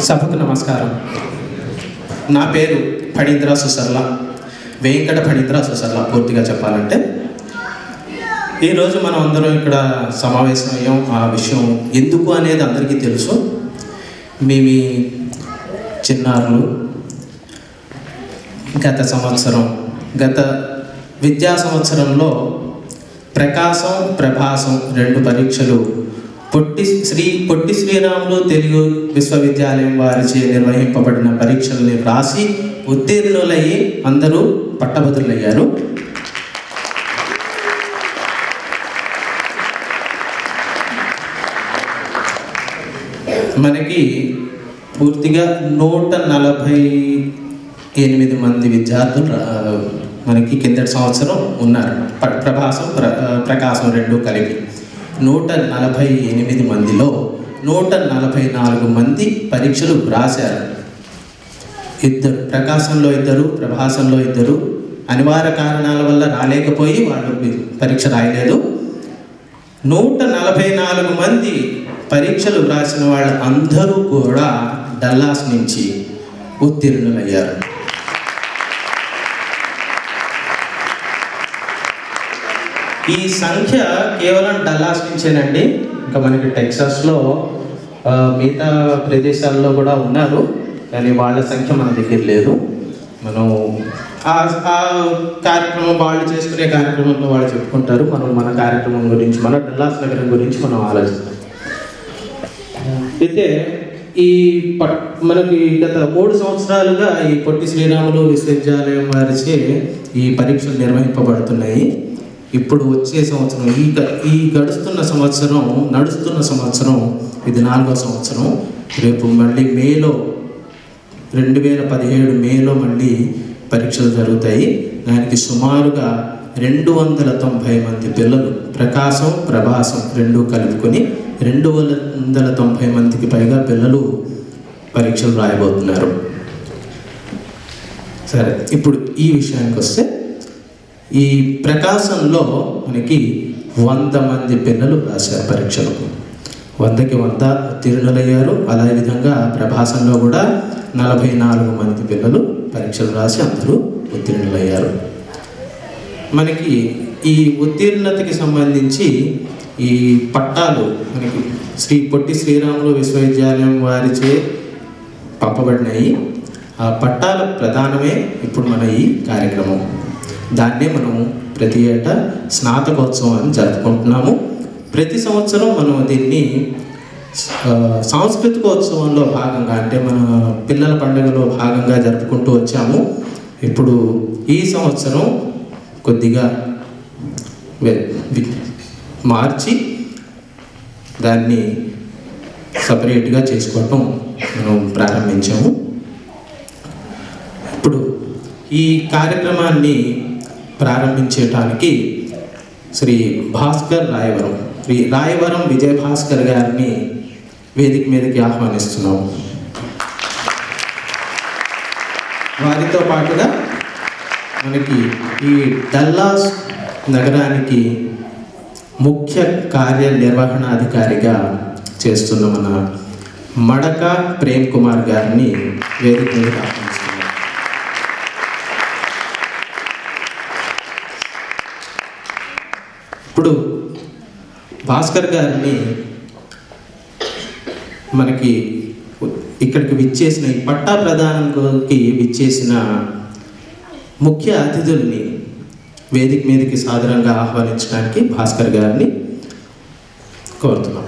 సభకు నమస్కారం. నా పేరు ఫణీంద్ర సుసర్ల, వెంకట ఫణీంద్ర సుసర్ల. పూర్తిగా చెప్పాలంటే ఈరోజు మనం అందరం ఇక్కడ సమావేశమయ్యాం. ఆ విషయం ఎందుకు అనేది అందరికీ తెలుసు. మీ చిన్నారులు గత విద్యా సంవత్సరంలో ప్రకాశం, ప్రభాసం 2 పరీక్షలు పొట్టి శ్రీరాములు తెలుగు విశ్వవిద్యాలయం వారిచే నిర్వహింపబడిన పరీక్షల్ని వ్రాసి ఉత్తీర్ణులయ్యి అందరూ పట్టభద్రులయ్యారు. మనకి పూర్తిగా 148 మంది విద్యార్థులు మనకి కిందటి సంవత్సరం ఉన్నారు. ప్రభాసం, ప్రకాశం 2 కలిపి 148 మందిలో 144 మంది పరీక్షలు వ్రాశారు. 2 ప్రకాశంలో 2, ప్రభాసంలో 2 అనివార్య కారణాల వల్ల రాలేకపోయి వాళ్ళు పరీక్ష రాయలేదు. 144 మంది పరీక్షలు వ్రాసిన వాళ్ళు అందరూ కూడా డల్లాస్ నుంచి ఉత్తీర్ణులయ్యారు. ఈ సంఖ్య కేవలం డల్లాస్ నుంచేనండి. ఇంకా మనకి టెక్సాస్లో మిగతా ప్రదేశాల్లో కూడా ఉన్నారు, కానీ వాళ్ళ సంఖ్య మన దగ్గర లేదు. మనం ఆ కార్యక్రమం వాళ్ళు చేసుకునే కార్యక్రమంలో వాళ్ళు చెప్పుకుంటారు. మనం మన కార్యక్రమం గురించి, మన డల్లాస్ నగరం గురించి మనం ఆలోచిస్తాం. అయితే మనకి గత 3 సంవత్సరాలుగా ఈ పొట్టి శ్రీరాములు విశ్వవిద్యాలయం వారిచే ఈ పరీక్షలు నిర్వహింపబడుతున్నాయి. ఇప్పుడు వచ్చే సంవత్సరం, నడుస్తున్న సంవత్సరం ఇది 4వ సంవత్సరం. రేపు మళ్ళీ 2017 మేలో మళ్ళీ పరీక్షలు జరుగుతాయి. దానికి సుమారుగా 290 మంది పిల్లలు, ప్రకాశం, ప్రభాసం 2 కలుపుకొని 290 మందికి పైగా పిల్లలు పరీక్షలు రాయబోతున్నారు. సరే, ఇప్పుడు ఈ విషయానికి వస్తే, ఈ ప్రకాశంలో మనకి 100 మంది పిల్లలు రాశారు పరీక్షలు. 100కి 100 ఉత్తీర్ణులయ్యారు. అదేవిధంగా ప్రభాసంలో కూడా 44 మంది పిల్లలు పరీక్షలు రాసి అందరూ ఉత్తీర్ణులయ్యారు. మనకి ఈ ఉత్తీర్ణతకి సంబంధించి ఈ పట్టాలు మనకి పొట్టి శ్రీరాములు విశ్వవిద్యాలయం వారిచే పంపబడినాయి. ఆ పట్టాల ప్రధానమే ఇప్పుడు మన ఈ కార్యక్రమం. దాన్నే మనం ప్రతి ఏటా స్నాతకోత్సవం అని జరుపుకుంటున్నాము. ప్రతి సంవత్సరం మనం దీన్ని సాంస్కృతికోత్సవంలో భాగంగా, అంటే మన పిల్లల పండుగలో భాగంగా జరుపుకుంటూ వచ్చాము. ఇప్పుడు ఈ సంవత్సరం కొద్దిగా మార్చి దాన్ని సపరేట్గా చేసుకోవటం మనం ప్రారంభించాము. ఇప్పుడు ఈ కార్యక్రమాన్ని ప్రారంభించడానికి శ్రీ రాయవరం విజయ్ భాస్కర్ గారిని వేదిక మీదకి ఆహ్వానిస్తున్నాము. వారితో పాటుగా మనకి ఈ డల్లాస్ నగరానికి ముఖ్య కార్యనిర్వహణాధికారిగా చేస్తున్న మన మడక ప్రేమ్ కుమార్ గారిని వేదిక మీదకి ఆహ్వానిస్తున్నాము. ఇప్పుడు భాస్కర్ గారిని మనకి ఇక్కడికి విచ్చేసిన, ఈ పట్టా ప్రదానంకి విచ్చేసిన ముఖ్య అతిథుల్ని వేదిక మీదకి సాదరంగా ఆహ్వానించడానికి భాస్కర్ గారిని కోరుతున్నాం.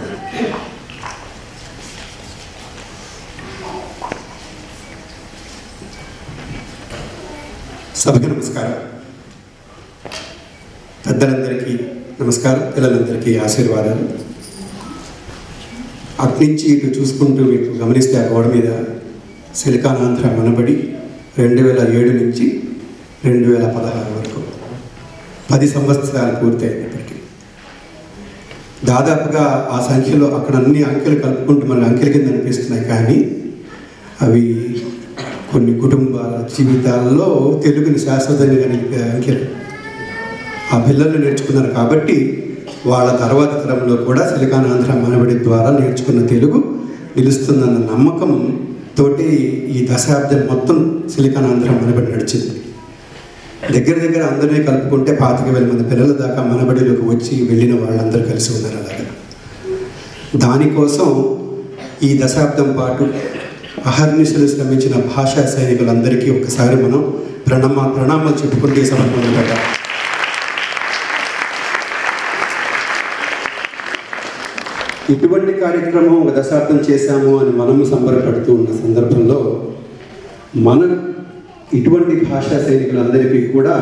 సభకి నమస్కారం. పెద్దలందరికీ నమస్కారం, పిల్లలందరికీ ఆశీర్వాదాలు. అట్నుంచి ఇటు చూసుకుంటూ మీకు గమనిస్తే ఆ గోడ మీద సిలికానాంధ్ర మనబడి 2007 నుంచి 2016 వరకు 10 సంవత్సరాలు పూర్తయినప్పటికీ దాదాపుగా ఆ సంఖ్యలో అక్కడ అన్ని అంకెలు కలుపుకుంటూ మన అంకెల కింద అనిపిస్తున్నాయి, కానీ అవి కొన్ని కుటుంబాల జీవితాల్లో తెలుగుని శాశ్వతంగా నిలిపే అంకెలు. ఆ పిల్లలు నేర్చుకున్నారు కాబట్టి వాళ్ళ తర్వాత తరంలో కూడా సిలికానాంధ్ర మనబడి ద్వారా నేర్చుకున్న తెలుగు నిలుస్తుందన్న నమ్మకం తోటి ఈ దశాబ్దం మొత్తం సిలికానాంధ్ర మనబడి నడిచింది. దగ్గర అందరినీ కలుపుకుంటే 25,000 మంది పిల్లల దాకా మనబడిలోకి వచ్చి వెళ్ళిన వాళ్ళందరూ కలిసి ఉన్నారు. అలాగా దానికోసం ఈ దశాబ్దం పాటు అహర్నిశలు శ్రమించిన భాషా సైనికులందరికీ ఒకసారి మనం ప్రణామాలు చెప్పుకుంటే సమర్పణ పెట్టాలి. ఇటువంటి కార్యక్రమం ఒక దశాబ్దం చేశాము అని మనము సంబరపడుతూ ఉన్న సందర్భంలో ఇటువంటి భాషా సైనికులందరికీ కూడా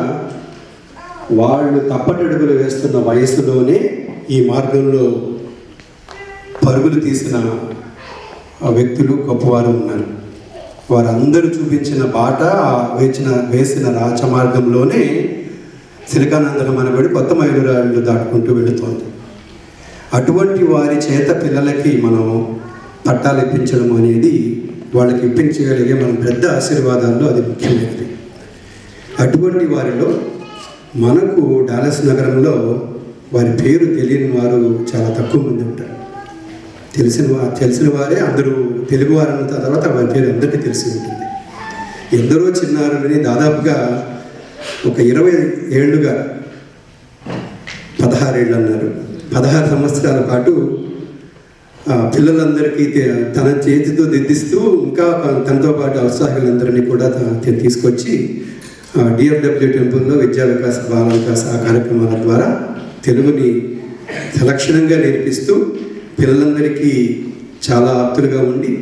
వాళ్ళు తప్పటడుగులు వేస్తున్న వయసులోనే ఈ మార్గంలో పరుగులు తీసిన వ్యక్తులు గొప్పవారు ఉన్నారు. వారందరూ చూపించిన బాట వేసిన రాచమార్గంలోనే సిలికానాంధ్ర మనబడి కొత్త మైలురాళ్ళు దాటుకుంటూ వెళుతోంది. అటువంటి వారి చేత పిల్లలకి మనం పట్టాలు ఇప్పించడం అనేది వాళ్ళకి ఇప్పించగలిగే మన పెద్ద ఆశీర్వాదాల్లో అది ముఖ్యమైనది. అటువంటి వారిలో మనకు డాలస్ నగరంలో వారి పేరు తెలియని వారు చాలా తక్కువ మంది ఉంటారు. తెలిసిన వారే అందరూ తెలుగువారు అన్న తర్వాత వారి పేరు అందరికీ తెలిసి ఉంటుంది. ఎందరో చిన్నారులని దాదాపుగా ఒక 20 ఏళ్ళుగా 16 ఏళ్ళు అన్నారు, 16 సంవత్సరాల పాటు పిల్లలందరికీ తన చేతితో దిద్దిస్తూ ఇంకా తనతో పాటు ఔత్సాహికులందరినీ కూడా తీసుకొచ్చి డిఎఫ్డబ్ల్యూ టెంపుల్లో విద్యా వికాస బాల వికాస ఆ కార్యక్రమాల ద్వారా తెలుగుని సలక్షణంగా నేర్పిస్తూ పిల్లలందరికీ చాలా ఆప్తులుగా ఉండి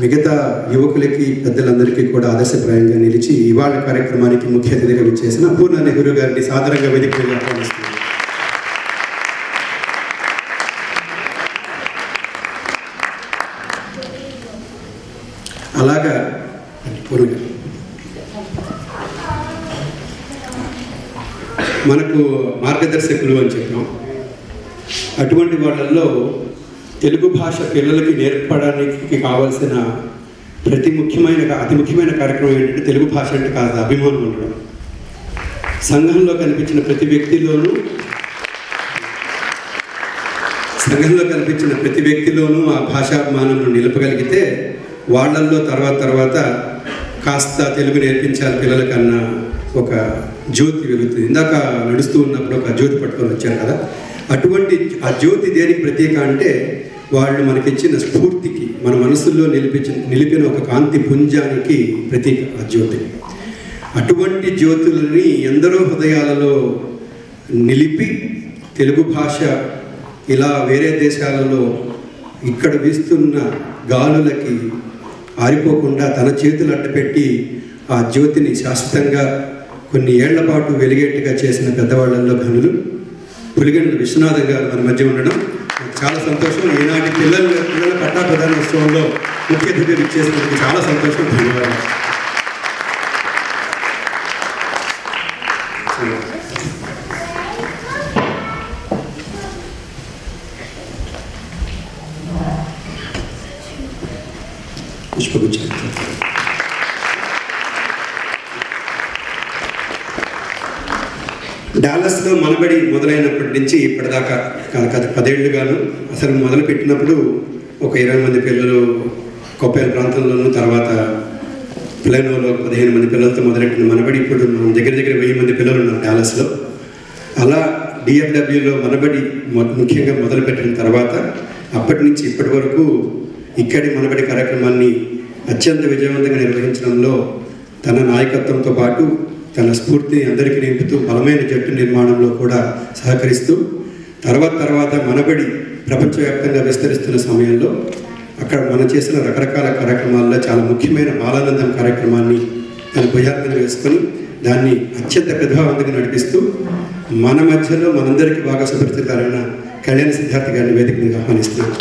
మిగతా యువకులకి పెద్దలందరికీ కూడా ఆదర్శప్రాయంగా నిలిచి ఇవాళ కార్యక్రమానికి ముఖ్య అతిథిగా విచ్చేసిన పూర్ణ నెహ్రూ గారిని సాదరంగా వేదికగా ఆహ్వానిస్తున్నారు. అలాగా మనకు మార్గదర్శకులు అని చెప్పాం. అటువంటి వాళ్ళల్లో తెలుగు భాష పిల్లలకి నేర్పడానికి కావాల్సిన అతి ముఖ్యమైన కార్యక్రమం ఏంటంటే తెలుగు భాష అంటే కాస్త అభిమానం ఉండడం. సంఘంలో కనిపించిన ప్రతి వ్యక్తిలోనూ ఆ భాషాభిమానం నిలపగలిగితే వాళ్ళల్లో తర్వాత కాస్త తెలుగు నేర్పించాలి పిల్లలకన్నా ఒక జ్యోతి వెలుగుతుంది. ఇందాక నడుస్తూ ఉన్నప్పుడు ఒక జ్యోతి పట్టుకొని వచ్చారు కదా, అటువంటి ఆ జ్యోతి దేనికి ప్రత్యేక అంటే వాళ్ళు మనకిచ్చిన స్ఫూర్తికి, మన మనసుల్లో నిలిపిన ఒక కాంతి పుంజానికి ప్రతీక ఆ జ్యోతి. అటువంటి జ్యోతులని ఎందరో హృదయాలలో నిలిపి తెలుగు భాష ఇలా వేరే దేశాలలో ఇక్కడ వీస్తున్న గాలులకి ఆరిపోకుండా తన చేతులు అడ్డుపెట్టి ఆ జ్యోతిని శాశ్వతంగా కొన్ని ఏళ్ల పాటు వెలిగేట్టుగా చేసిన పెద్దవాళ్ళల్లో ఘనులు పులిగండ్ల విశ్వనాథం గారు మన మధ్య ఉండడం నాకు చాలా సంతోషం. ఈనాటి పిల్లల పట్టా ప్రధానోత్సవంలో ముఖ్య అతిథిగా ఇచ్చేసినందుకు చాలా సంతోషం. ధన్యవాదాలు. పుష్పగుచ్చారు. డాలస్లో మనబడి మొదలైనప్పటి నుంచి ఇప్పటిదాకా 10 ఏళ్ళుగాను అసలు మొదలు పెట్టినప్పుడు ఒక 20 మంది పిల్లలు కొప్పేల ప్రాంతంలోనూ, తర్వాత ప్లేనోలో 15 మంది పిల్లలతో మొదలెట్టిన మనబడి ఇప్పుడు మనం దగ్గర 1000 మంది పిల్లలు ఉన్నారు డాలస్లో. అలా డిఎఫ్డబ్ల్యూలో మనబడి ముఖ్యంగా మొదలుపెట్టిన తర్వాత అప్పటి నుంచి ఇప్పటి వరకు ఇక్కడి మనబడి కార్యక్రమాన్ని అత్యంత విజయవంతంగా నిర్వహించడంలో తన నాయకత్వంతో పాటు తన స్ఫూర్తిని అందరికీ నింపుతూ బలమైన జట్టు నిర్మాణంలో కూడా సహకరిస్తూ తర్వాత మనబడి ప్రపంచవ్యాప్తంగా విస్తరిస్తున్న సమయంలో అక్కడ మనం చేసిన రకరకాల కార్యక్రమాల్లో చాలా ముఖ్యమైన బాలానందం కార్యక్రమాన్ని తన భుజాలను వేసుకొని దాన్ని అత్యంత ప్రతిభావంతంగా నడిపిస్తూ మన మధ్యలో మనందరికీ బాగా సుపరిచితులైన కళ్యాణ సిద్ధార్థ గారిని వేదిక మీద ఆహ్వానిస్తున్నాను.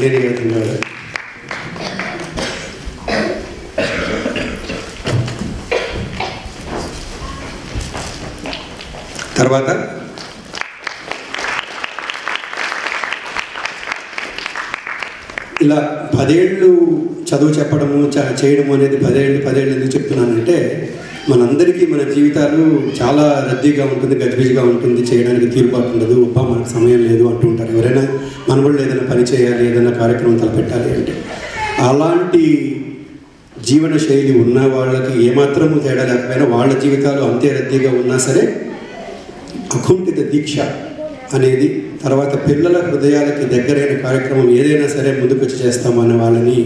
లేని ధన్యవాదాలు. తర్వాత ఇలా 10 ఏళ్ళు చదువు చెప్పడము చేయడము అనేది 10 ఏళ్ళు ఎందుకు చెప్తున్నానంటే మనందరికీ మన జీవితాలు చాలా రద్దీగా ఉంటుంది, గజిబిజిగా ఉంటుంది, చేయడానికి తీరుబాటు ఉండదు, మనకు సమయం లేదు అంటూ ఉంటారు. ఎవరైనా మన వాళ్ళు ఏదైనా పని చేయాలి, ఏదైనా కార్యక్రమం తలపెట్టాలి అంటే అలాంటి జీవన శైలి ఉన్న వాళ్ళకి ఏమాత్రము తేడా లేకపోయినా వాళ్ళ జీవితాలు అంతే రద్దీగా ఉన్నా సరే అకుంఠిత దీక్ష అనేది, తర్వాత పిల్లల హృదయాలకి దగ్గరైన కార్యక్రమం ఏదైనా సరే ముందుకు వచ్చి చేస్తామన్న వాళ్ళని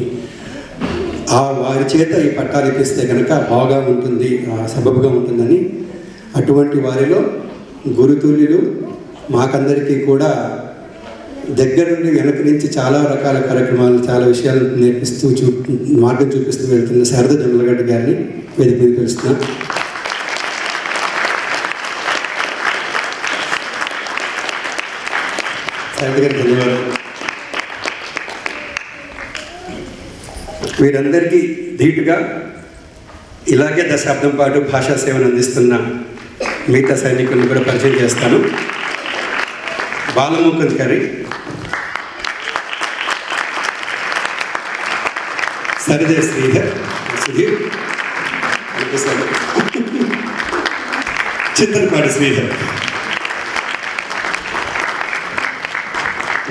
వారి చేత ఈ పట్టాలు ఇప్పిస్తే కనుక బాగా ఉంటుంది, సబబుగా ఉంటుందని అటువంటి వారిలో గురుతుల్యులు మాకందరికీ కూడా దగ్గరుండి వెనక నుంచి చాలా రకాల కార్యక్రమాలు, చాలా విషయాలు నేర్పిస్తూ మార్గం చూపిస్తూ వెళ్తున్న శారద జొన్నలగడ్డ గారిని వేదిక మీద పిలుస్తున్నాం. శారద గారికి ధన్యవాదాలు. వీరందరికీ ధీటుగా ఇలాగే దశాబ్దం పాటు భాషా సేవను అందిస్తున్న మిగతా సైనికులను కూడా పరిచయం చేస్తాను. బాలముకుంద్ గారి, సరిదే శ్రీధర్, సుధీర్, చింతనపాటి శ్రీధర్,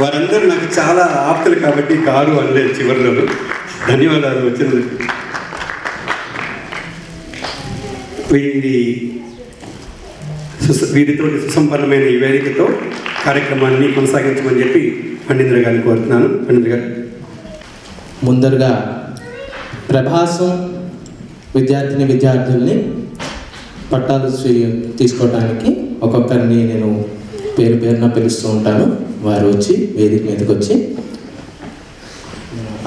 వారందరూ నాకు చాలా ఆప్తులు కాబట్టి కారు అనలేదు చివరిలో. ధన్యవాదాలు వచ్చినందుకు. వీరితో సుసంపన్నమైన ఈ వేదికతో కార్యక్రమాన్ని కొనసాగించమని చెప్పి పండితులు గారిని కోరుతున్నాను. పండితులు గారు ముందరగా ప్రభాసం విద్యార్థుల్ని పట్టాలు తీసుకోవడానికి ఒక్కొక్కరిని నేను పేరున పిలుస్తూ ఉంటాను. వారు వచ్చి వేదిక మీదకి వచ్చి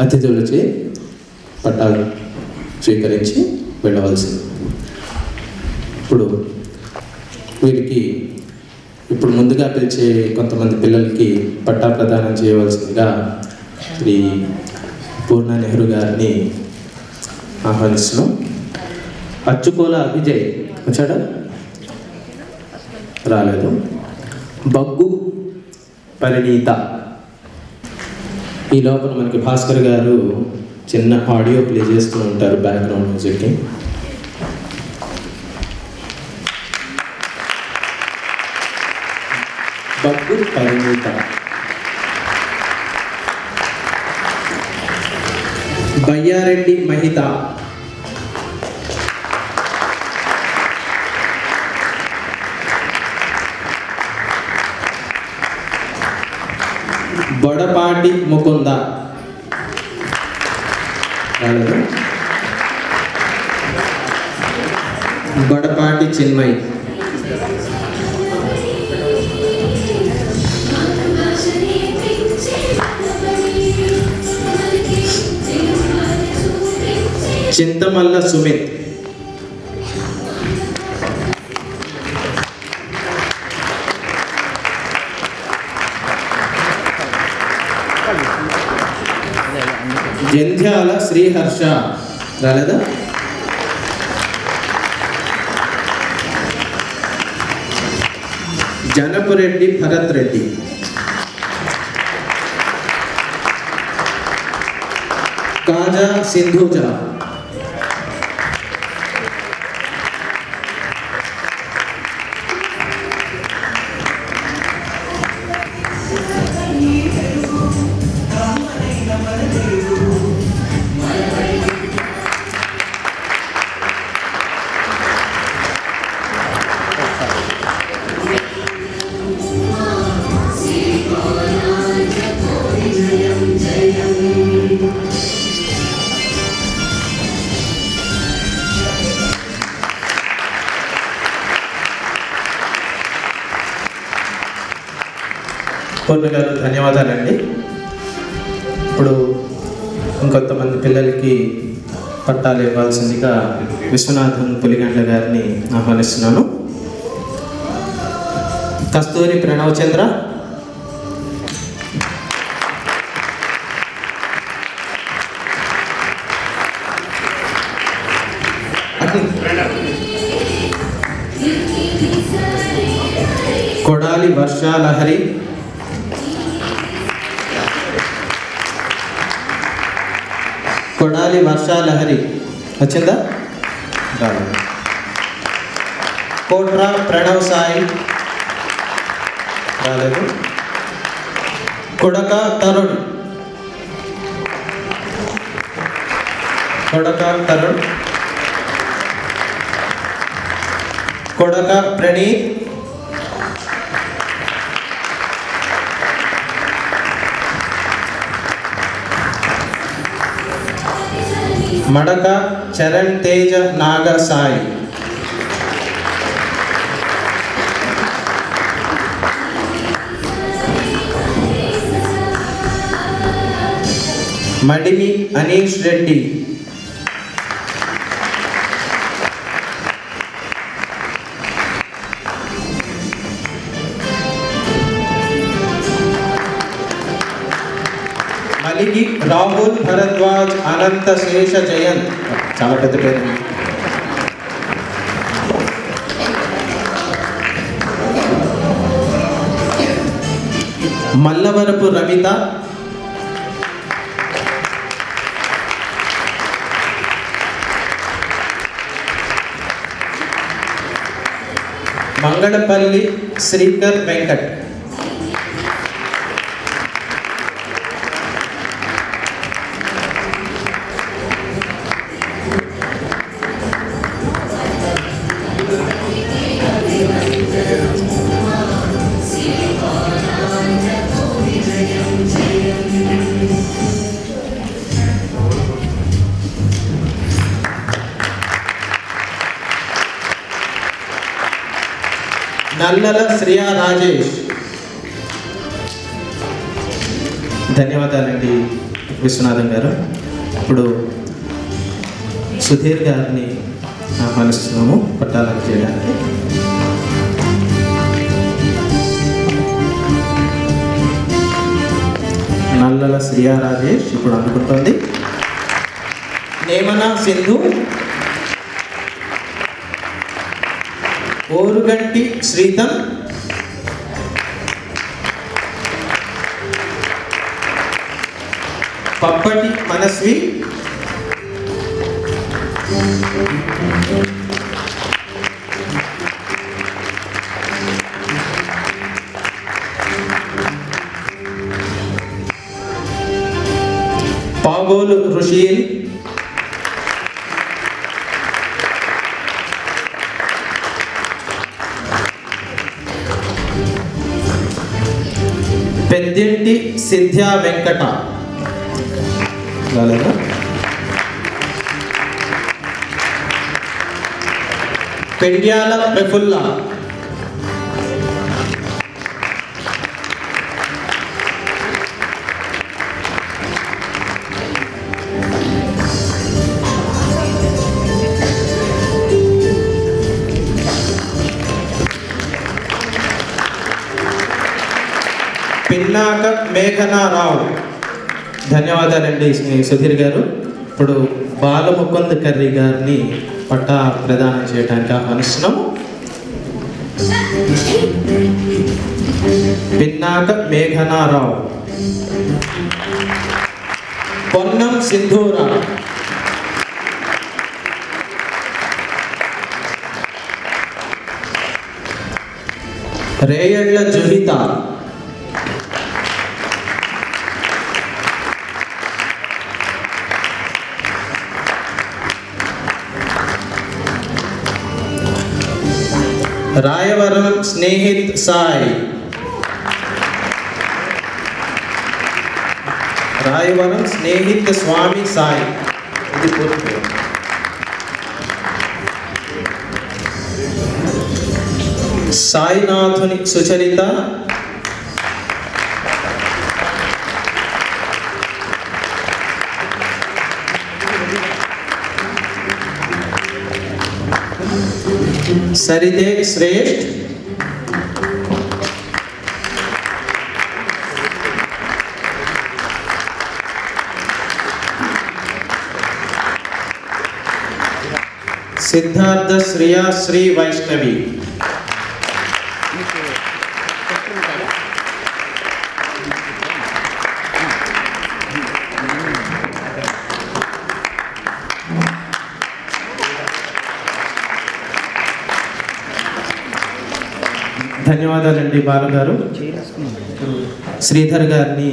అతిథులచే పట్టాలు స్వీకరించి వెళ్ళవలసింది. వీరికి ముందుగా పిలిచే కొంతమంది పిల్లలకి పట్టా ప్రదానం చేయవలసిందిగా శ్రీ పూర్ణ నెహ్రూ గారిని ఆహ్వానిస్తున్నాం. అచ్చుకోల అభిజయ్ వచ్చాడా? రాలేదు. బగ్గు పరిణీత. ఈ లోపల మనకి భాస్కర్ గారు చిన్న ఆడియో ప్లే చేస్తూ ఉంటారు బ్యాక్గ్రౌండ్ మ్యూజిక్కి. బగ్గు పరిణీత. బయ్యారెడ్డి మహిత. బొడపాటి ముకుంద. బొడపాటి చిన్మయ్. చింతమల్ల సుమిత్. జంధ్యాల శ్రీహర్ష. రాలేదా? జనపురెడ్డి భరత్ రెడ్డి. కాజా సింధూజా. పూర్ణ గారు ధన్యవాదాలండి. ఇంకొంతమంది పిల్లలకి పట్టాలు ఇవ్వాల్సిందిగా విశ్వనాథన్ పులిగండ్ల గారిని ఆహ్వానిస్తున్నాను. కస్తూరి ప్రణవ్ చంద్ర. కొడాలి వర్షాలహరి, కొడాలి వర్షాలహరి వచ్చిందా? రాలేదు. కోట్రా ప్రణవ్ సాయి రాలేదు. కొడక తరుణ్, కొడక తరుణ్. కొడక ప్రణీత్, మడక చరణ్ తేజ నాగ సాయి, మడిమి అనీష్ రెడ్డి, మలిగి రాహుల్ భరద్వాజ్ అనంత శేష జయన్, చాలా పెద్ద పేరు. మల్లవరపు రమిత, మంగళపల్లి శ్రీకర్ వెంకట్, నల్లల శ్రియా రాజేష్. ధన్యవాదాలండి విశ్వనాథం గారు. ఇప్పుడు సుధీర్ గారిని ఆహ్వానిస్తున్నాము పట్టాలను చేయడానికి. నల్లల శ్రియా రాజేష్ ఇప్పుడు అందుకుంటోంది. నేమన సింధు, ఓరుగంటి శ్రీతం, పప్పటి మనస్వి, పాగోలు ఋషియల్, పెద్దింటి సిద్ధ్యా వెంకట, పెండ్యాల ప్రఫుల్ల, పిన్నాక మేఘనారావు. ధన్యవాదాలండి సుధీర్ గారు. ఇప్పుడు బాలముకుంద్ కర్రీ గారిని పట్టా ప్రదానం చేయడానికి ఆహ్వానిస్తున్నాము. పిన్నాక మేఘనారావు, పొన్నం సింధూరా, రేయళ్ల జుహిత, రాయవరం స్నేహిత్ సాయి, రాయవరం స్నేహిత్ స్వామి సాయి. ఇది పూర్తి. సాయినాథుని సుచరిత, సరిదే శ్రేష్ఠ్, సిద్ధార్థ శ్రియా శ్రీ వైష్ణవి, ధన్యవాదాలండి బాలు గారు. శ్రీధర్ గారిని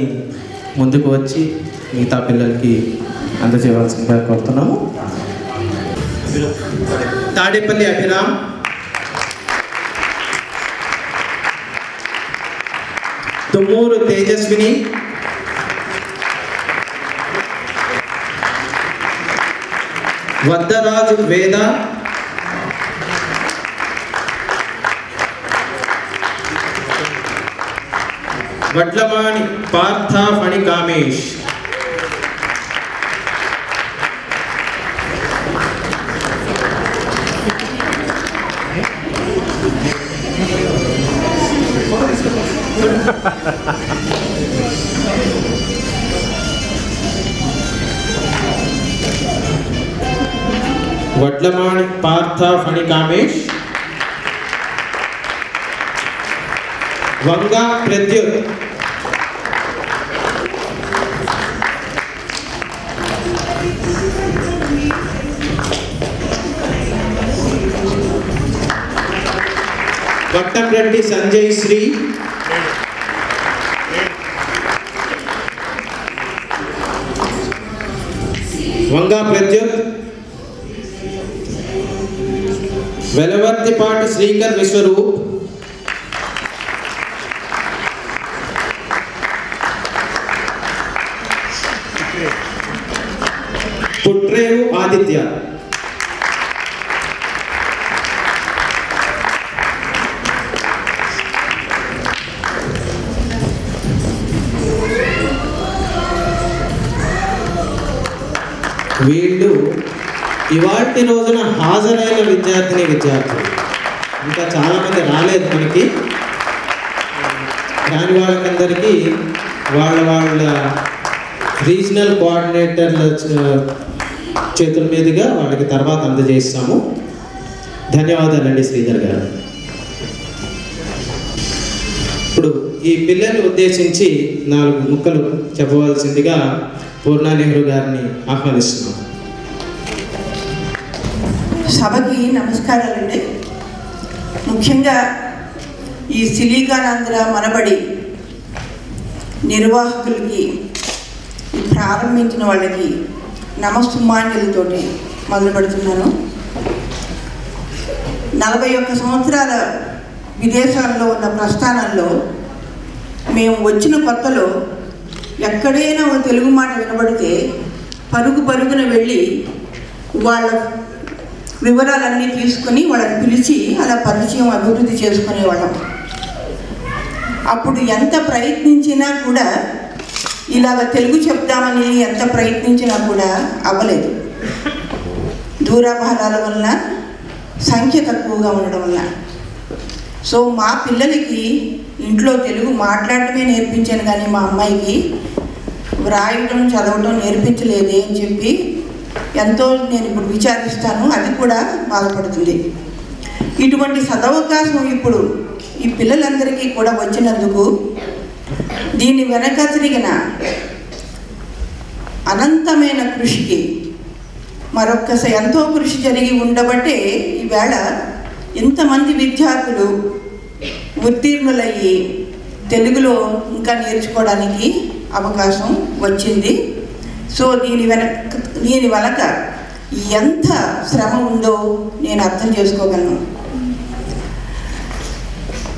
ముందుకు వచ్చి మిగతా పిల్లలకి అందజేయవలసిందిగా కోరుతున్నాము. తాడేపల్లి అభిరామ్, తుమ్మూరు తేజస్విని, వద్దరాజు వేద, వడ్లమాని పార్థ ఫణి కామేష్, వడ్లమాని పార్థ ఫణి కామేష్, వంగా ప్రద్యుత్, వట్టంరెడ్డి సంజయ్ శ్రీ, వంగా ప్రద్యుత్, వెలవర్తిపాటి శ్రీకర్ విశ్వరూప్, పుట్రేవు ఆదిత్య, వీళ్ళు ఇవాటి రోజున హాజరైన విద్యార్థులు ఇంకా చాలామంది రాలేదు మనకి. దాని వాళ్ళకందరికీ వాళ్ళ రీజనల్ కోఆర్డినేటర్ల చేతుల మీదుగా వాళ్ళకి తర్వాత అందజేస్తాము. ధన్యవాదాలండి శ్రీధర్ గారు. ఇప్పుడు ఈ పిల్లల్ని ఉద్దేశించి 4 ముక్కలు చెప్పవలసిందిగా పూర్ణ నెహ్రూ గారిని ఆహ్వానిస్తున్నాం. సభకి నమస్కారాలండి. ముఖ్యంగా ఈ సిలికానాంధ్ర మనబడి నిర్వాహకులకి, ప్రారంభించిన వాళ్ళకి నమస్సుమాన్యులతోటి మొదలు పెడుతున్నాను. 41 సంవత్సరాల విదేశాల్లో ఉన్న ప్రస్థానంలో మేము వచ్చిన కొత్తలో ఎక్కడైనా ఒక తెలుగు మాట వినబడితే పరుగున వెళ్ళి వాళ్ళ వివరాలన్నీ తీసుకొని వాళ్ళని పిలిచి అలా పరిచయం అభివృద్ధి చేసుకునేవాళ్ళం. అప్పుడు ఎంత ప్రయత్నించినా కూడా, ఇలాగ తెలుగు చెప్దామని ఎంత ప్రయత్నించినా కూడా అవ్వలేదు. దూరాభారాల వల్ల, సంఖ్య తక్కువగా ఉండడం వల్ల. సో మా పిల్లలకి ఇంట్లో తెలుగు మాట్లాడటమే నేర్పించాను, కానీ మా అమ్మాయికి వ్రాయడం చదవడం నేర్పించలేదే అని చెప్పి ఎంతో నేను ఇప్పుడు విచారిస్తాను. అది కూడా బాధపడుతుంది. ఇటువంటి సదవకాశం ఇప్పుడు ఈ పిల్లలందరికీ కూడా వచ్చినందుకు, దీని వెనక తిరిగిన అనంతమైన కృషికి మరొక్కసారి ఎంతో కృషి జరిగి ఉండబట్టే ఈవేళ ఇంతమంది విద్యార్థులు ఉత్తీర్ణులయ్యి తెలుగులో ఇంకా నేర్చుకోవడానికి అవకాశం వచ్చింది. సో దీని వెనక ఎంత శ్రమ ఉందో నేను అర్థం చేసుకోగలను.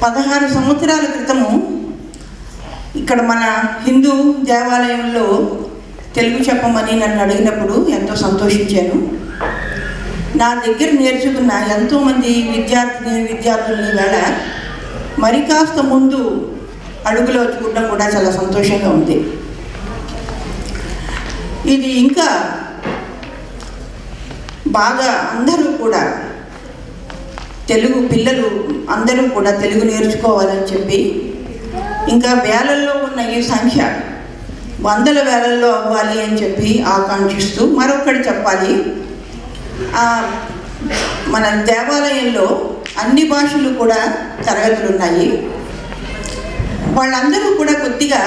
16 సంవత్సరాల క్రితము ఇక్కడ మన హిందూ దేవాలయంలో తెలుగు చెప్పమని నన్ను అడిగినప్పుడు ఎంతో సంతోషించాను. నా దగ్గర నేర్చుకున్న ఎంతోమంది విద్యార్థుల్ని వేళ మరి కాస్త ముందు అడుగులో చూడడం కూడా చాలా సంతోషంగా ఉంది. ఇది ఇంకా బాగా అందరూ కూడా తెలుగు పిల్లలు అందరూ కూడా తెలుగు నేర్చుకోవాలని చెప్పి, ఇంకా వేలల్లో ఉన్న ఈ సంఖ్య 100 వేలల్లో అవ్వాలి అని చెప్పి ఆకాంక్షిస్తూ, మరొకటి చెప్పాలి, మన దేవాలయంలో అన్ని భాషలు కూడా తరగతులు ఉన్నాయి. వాళ్ళందరూ కూడా కొద్దిగా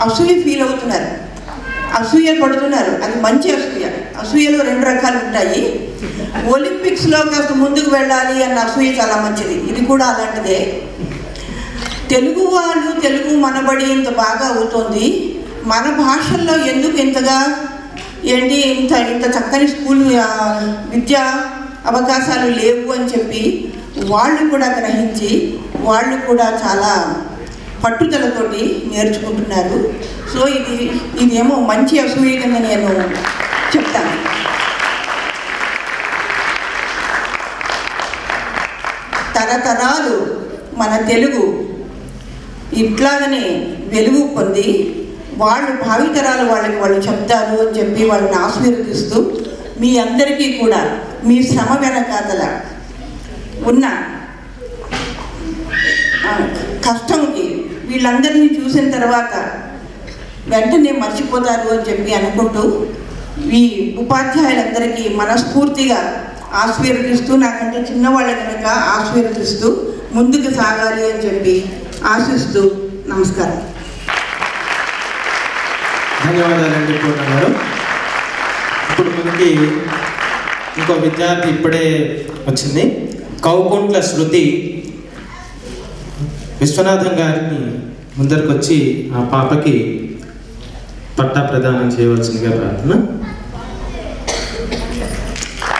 అసూయ ఫీల్ అవుతున్నారు, అసూయ పడుతున్నారు. అది మంచి అసూయ. అసూయలో 2 రకాలు ఉంటాయి. ఒలింపిక్స్లో కాస్త ముందుకు వెళ్ళాలి అన్న అసూయ చాలా మంచిది, ఇది కూడా అలాంటిదే. తెలుగు వాళ్ళు తెలుగు మనబడి ఇంత బాగా అవుతుంది, మన భాషల్లో ఎందుకు ఇంతగా ఇంత ఇంత చక్కని స్కూల్ విద్యా అవకాశాలు లేవు అని చెప్పి వాళ్ళు కూడా గ్రహించి వాళ్ళు కూడా చాలా పట్టుదలతోటి నేర్చుకుంటున్నారు. సో ఇదేమో మంచి అసూయ కింద నేను చెప్తాను. తరతరాలు మన తెలుగు ఇట్లాగనే వెలుగు పొంది వాళ్ళు భావితరాలు వాళ్ళు చెప్తారు అని చెప్పి వాళ్ళని ఆశీర్వదిస్తూ మీ అందరికీ కూడా మీ శ్రమ వెనకాతల ఉన్న కష్టంకి వీళ్ళందరినీ చూసిన తర్వాత వెంటనే మర్చిపోతారు అని చెప్పి అనుకుంటూ ఈ ఉపాధ్యాయులందరికీ మనస్ఫూర్తిగా ఆశీర్వదిస్తూ, నాకంటే చిన్నవాళ్ళ కనుక ఆశీర్వదిస్తూ ముందుకు సాగాలి అని చెప్పి ఆశిస్తూ నమస్కారం. ధన్యవాదాలండి పూర్ణ గారు. ఇప్పుడు మనకి ఇంకో విద్యార్థి ఇప్పుడే వచ్చింది. కౌకుంట్ల శృతి విశ్వనాథం గారిని ముందరికి వచ్చి ఆ పాపకి పట్టా ప్రదానం చేయవలసిందిగా ప్రార్థన.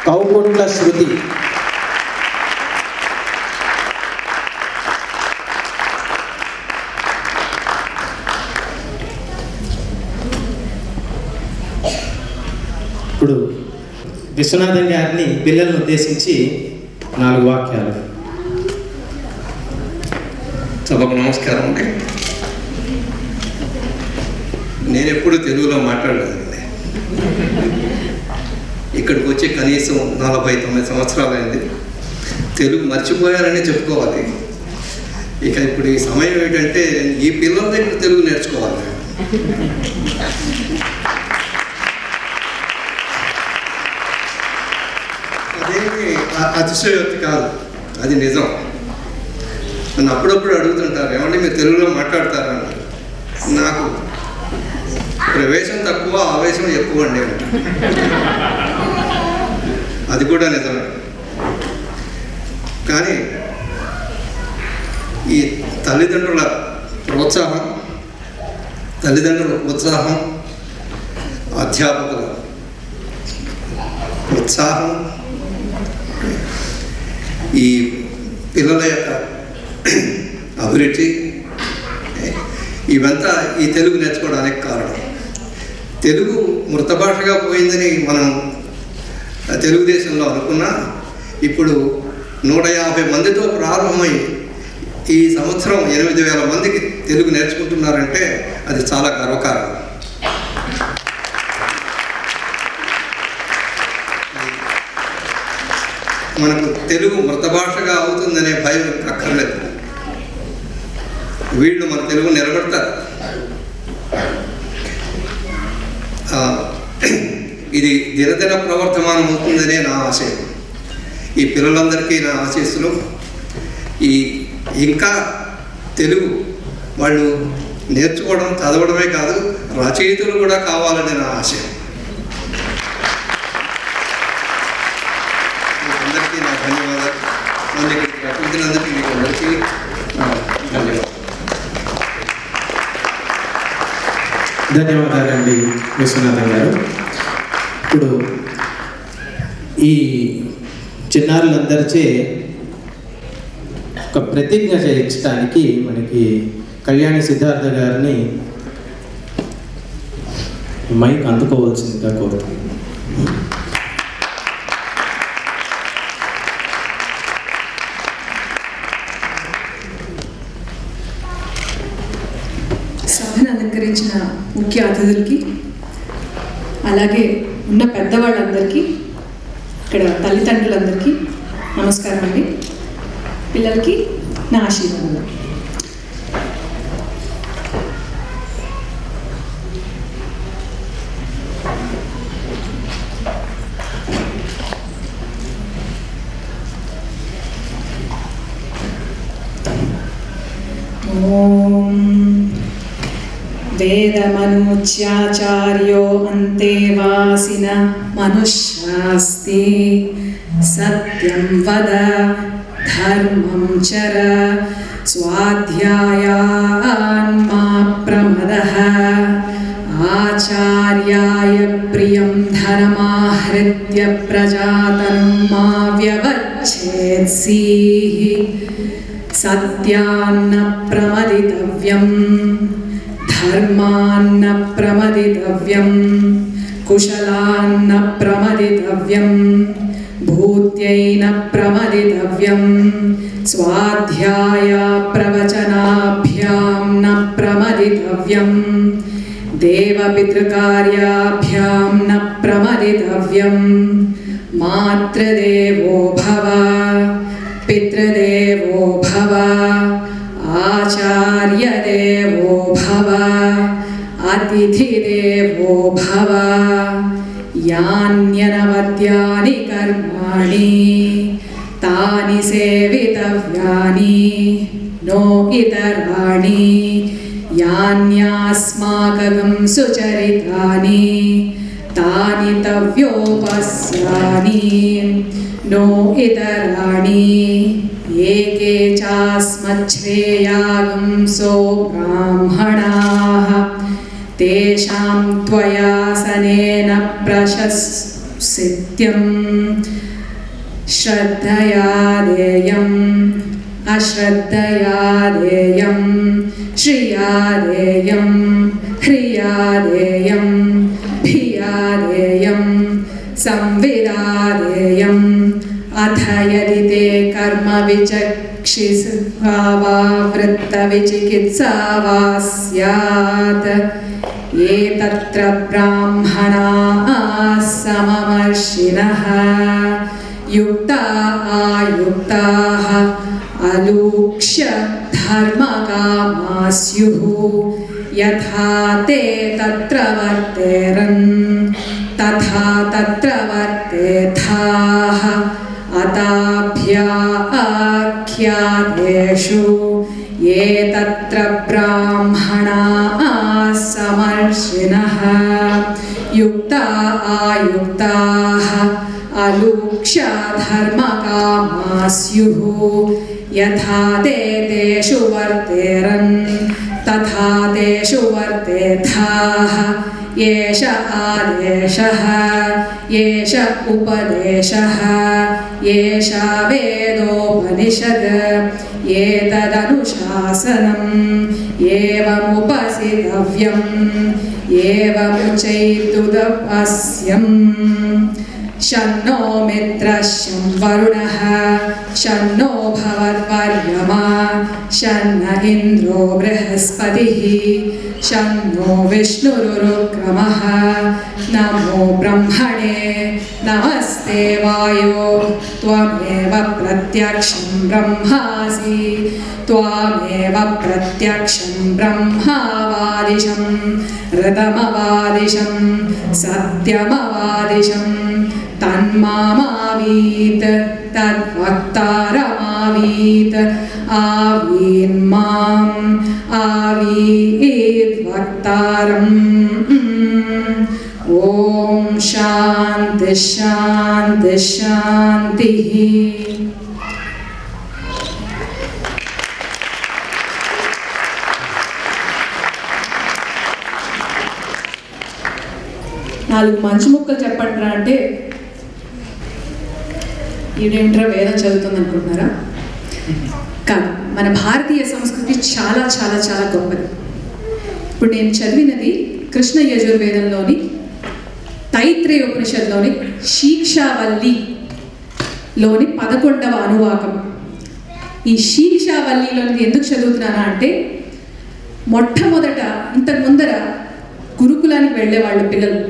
కౌకుంట్ల శృతి. ఇప్పుడు విశ్వనాథన్ గారిని పిల్లలను ఉద్దేశించి 4 వాక్యాలు. సభకు నమస్కారం అండి. నేను ఎప్పుడు తెలుగులో మాట్లాడలేదండి. ఇక్కడికి వచ్చి కనీసం 49 సంవత్సరాలైంది. తెలుగు మర్చిపోయారని చెప్పుకోవాలి. ఇక ఇప్పుడు ఈ సమయం ఏంటంటే ఈ పిల్లల దగ్గర తెలుగు నేర్చుకోవాలి. అదేమి అతిశయోక్తి కాదు, అది నిజం. నన్ను అప్పుడప్పుడు అడుగుతుంటారు, ఏమంటే మీరు తెలుగులో మాట్లాడతారా అని. నాకు ప్రవేశం తక్కువ, ఆవేశం ఎక్కువ అండి. అది కూడా నిజమే. కానీ ఈ తల్లిదండ్రుల ప్రోత్సాహం, అధ్యాపకుల ఉత్సాహం, ఈ పిల్లల యొక్క అభిరుచి, ఇవంతా ఈ తెలుగు నేర్చుకోవడానికి కారణం. తెలుగు మృత భాషగా పోయిందని మనం తెలుగుదేశంలో అనుకున్నా, ఇప్పుడు 150 మందితో ప్రారంభమై ఈ సంవత్సరం 8,000 మందికి తెలుగు నేర్చుకుంటున్నారంటే అది చాలా గర్వకారణం. మనకు తెలుగు మృత భాషగా అవుతుందనే భయం అక్కర్లేదు. వీళ్ళు మన తెలుగు నిలబెడతారు. ఇది దినదిన ప్రవర్తమానం అవుతుందనే నా ఆశయం. ఈ పిల్లలందరికీ నా ఆశీస్సులు. ఇంకా తెలుగు వాళ్ళు నేర్చుకోవడం, చదవడమే కాదు, రచయితలు కూడా కావాలని నా ఆశయం. అందరికీ నా ధన్యవాదాలు. నన్ను ఇక్కడికి రప్పించినందుకు మీకు అందరికీ ధన్యవాదాలు. ధన్యవాదాలండి విశ్వనాథన్ గారు. ఇప్పుడు ఈ చిన్నారులందరిచే ఒక ప్రతిజ్ఞ చేయించడానికి మనకి కళ్యాణి సిద్ధార్థ గారిని మైక్ అందుకోవాల్సిందిగా కోరుతున్నాను. సభను అలంకరించిన ముఖ్య అతిథులకి, అలాగే ఉన్న పెద్దవాళ్ళందరికీ, ఇక్కడ తల్లిదండ్రులందరికీ నమస్కారం అండి. పిల్లలకి నా ఆశీర్వాదాలు. ఓం వేదమనుచ్యాచార్యో అంతేవాసిన మనుష్యాస్తి సత్యం వద ధర్మం చర स्वाध्यायान् मा प्रमदः आचार्याय प्रियं धर्माहृत्य प्रजातनं मा व्यवच्छेत्सीः सत्यान्न प्रमदितव्यं धर्मान्न प्रमदितव्यं कुशलान्न प्रमदितव्यं भूत्यैन प्रमदितव्यं स्वाध्याय प्रवचनाभ्यां न प्रमदितव्यं देवपितृकार्याभ्यां न प्रमदितव्यं मातृदेवो भव पितृदेवो भव आचार्यदेवो भव अतिथिदेवो भव यान्यनवद्यानि कर्माणि तानि सेवितव्यानि नो इतराणि यान्यास्माकं सुचरितानि तानि तव्योपस्यानि नो इतराणि एके चास्मच्छ्रेयागुंसो ब्राह्मणाः तेषां त्वयासनेन प्रशस्त्यं श्रद्धया देयम् अश्रद्धया देयं श्रिया देयं ह्रिया देयं भिया देयं संविदा देयम् अथ यदि ते कर्म विचक्षिषा वा वृत्तविचिकित्सा वा स्यात् ये तत्र ब्राह्मणाः सममर्षिणः युक्ता आयुक्ताः अलूक्ष्य धर्मकामा स्युः यथा ते तत्र वर्तेरन् तथा तत्र वर्तेथाः अताभ्याख्यातेषु ये तत्र ब्राह्मणाः समर्षिणः युक्ता आयुक्ताः अलूक्ष्य धर्मकामा स्युः यथा ते तेषु वर्तेरन् तथा तेषु वर्तेथाः एष आदेशः एष उपदेशः एषा वेदोपनिषद् एतदनुशासनम् एवमुपसितव्यम् एवमुचैतुदपस्यम् शन्नो मित्रः शं वरुणः शन्नो भवद्वर्यमा शन्न इन्द्रो बृहस्पतिः शन्नो विष्णुरुक्रमः नमो ब्रह्मणे नमस्ते वायो त्वमेव प्रत्यक्षं ब्रह्मासि त्वामेव प्रत्यक्षं ब्रह्मावादिशं ऋतमवादिशं सत्यमवादिशं तन्मामावीत् तद्वक्तारमावीत् आवीन्माम् आवीत् वक्तारम् ॐ शान्ति शान्ति शान्तिः నాలుగు మంచి ముక్కలు చెప్పండిరా అంటే ఈడేంట్రా వేదం చదువుతుంది అనుకుంటున్నారా? కాదు, మన భారతీయ సంస్కృతి చాలా చాలా చాలా గొప్పది. ఇప్పుడు నేను చదివినది కృష్ణ యజుర్వేదంలోని తైత్రేయ ఉపనిషత్తులోని శీక్షావల్లిలోని 11వ అనువాకం. ఈ శీక్షావల్లిలోని ఎందుకు చదువుతున్నానా అంటే మొట్టమొదట ఇంతకు ముందర గురుకులానికి వెళ్ళేవాళ్ళు పిల్లలు.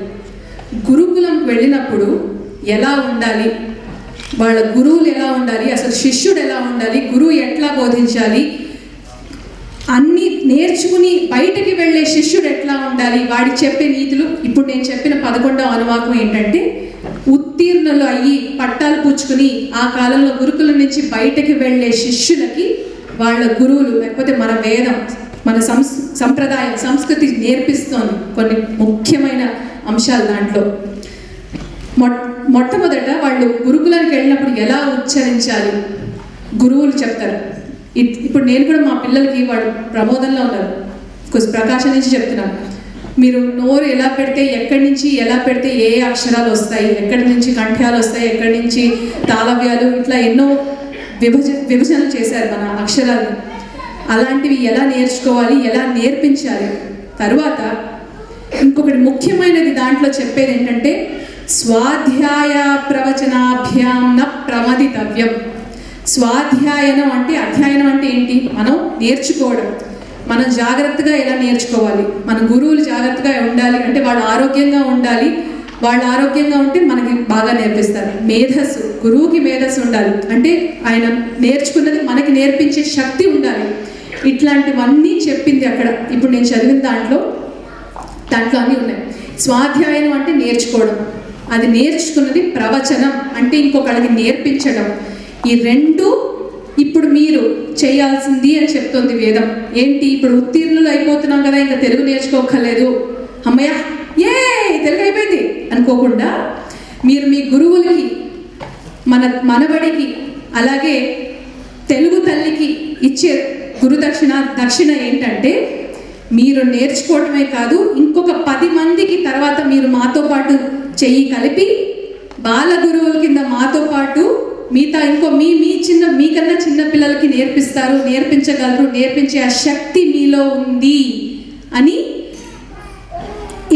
గురుకులంకి వెళ్ళినప్పుడు ఎలా ఉండాలి, వాళ్ళ గురువులు ఎలా ఉండాలి, అసలు శిష్యుడు ఎలా ఉండాలి, గురువు ఎట్లా బోధించాలి, అన్నీ నేర్చుకుని బయటకి వెళ్ళే శిష్యుడు ఎట్లా ఉండాలి, వాడి చెప్పే నీతులు. ఇప్పుడు నేను చెప్పిన 11వ అనువాకం ఏంటంటే ఉత్తీర్ణులు అయ్యి పట్టాలు పుచ్చుకుని ఆ కాలంలో గురుకులం నుంచి బయటకి వెళ్ళే శిష్యులకి వాళ్ళ గురువులు లేకపోతే మన వేదం మన సంప్రదాయం సంస్కృతి నేర్పిస్తోంది కొన్ని ముఖ్యమైన అంశాలు. దాంట్లో మొట్టమొదట వాళ్ళు గురుకులానికి వెళ్ళినప్పుడు ఎలా ఉచ్చరించాలి గురువులు చెప్తారు. ఇప్పుడు నేను కూడా మా పిల్లలకి వాడు ప్రమోదంలో ఉన్నారు, కొంచెం ప్రకాశం నుంచి చెప్తున్నాను. మీరు నోరు ఎలా పెడితే, ఎక్కడి నుంచి ఎలా పెడితే ఏ అక్షరాలు వస్తాయి, ఎక్కడి నుంచి కంఠ్యాలు వస్తాయి, ఎక్కడి నుంచి తాళవ్యాలు, ఇట్లా ఎన్నో విభజనలు చేశారు మన అక్షరాలు. అలాంటివి ఎలా నేర్చుకోవాలి, ఎలా నేర్పించాలి. తర్వాత ఇంకొకటి ముఖ్యమైనది దాంట్లో చెప్పేది ఏంటంటే స్వాధ్యాయ ప్రవచనాభ్యాం న ప్రమదితవ్యం. స్వాధ్యాయనం అంటే, అధ్యయనం అంటే ఏంటి? మనం నేర్చుకోవడం. మనం జాగ్రత్తగా ఎలా నేర్చుకోవాలి, మన గురువులు జాగ్రత్తగా ఉండాలి అంటే వాళ్ళు ఆరోగ్యంగా ఉండాలి. వాళ్ళు ఆరోగ్యంగా ఉంటే మనకి బాగా నేర్పిస్తారు. మేధస్సు, గురువుకి మేధస్సు ఉండాలి అంటే ఆయన నేర్చుకున్నది మనకి నేర్పించే శక్తి ఉండాలి. ఇట్లాంటివన్నీ చెప్పింది అక్కడ. ఇప్పుడు నేను చదివిన దాంట్లో అన్నీ ఉన్నాయి. స్వాధ్యాయనం అంటే నేర్చుకోవడం, అది నేర్చుకున్నది ప్రవచనం అంటే ఇంకొకళ్ళకి నేర్పించడం. ఈ రెండు ఇప్పుడు మీరు చేయాల్సింది అని చెప్తోంది వేదం. ఏంటి, ఇప్పుడు ఉత్తీర్ణులు అయిపోతున్నాం కదా, ఇంకా తెలుగు నేర్చుకోకర్లేదు, అమ్మయ్య ఏ తెలుగు అయిపోయింది అనుకోకుండా మీరు మీ గురువులకి, మనబడికి, అలాగే తెలుగు తల్లికి ఇచ్చే దక్షిణ ఏంటంటే మీరు నేర్చుకోవటమే కాదు, ఇంకొక 10 మందికి తర్వాత మీరు మాతో పాటు చెయ్యి కలిపి బాల గురువుల కింద మాతో పాటు మిగతా ఇంకో మీకన్నా చిన్న పిల్లలకి నేర్పిస్తారు, నేర్పించగలరు, నేర్పించే ఆ శక్తి మీలో ఉంది అని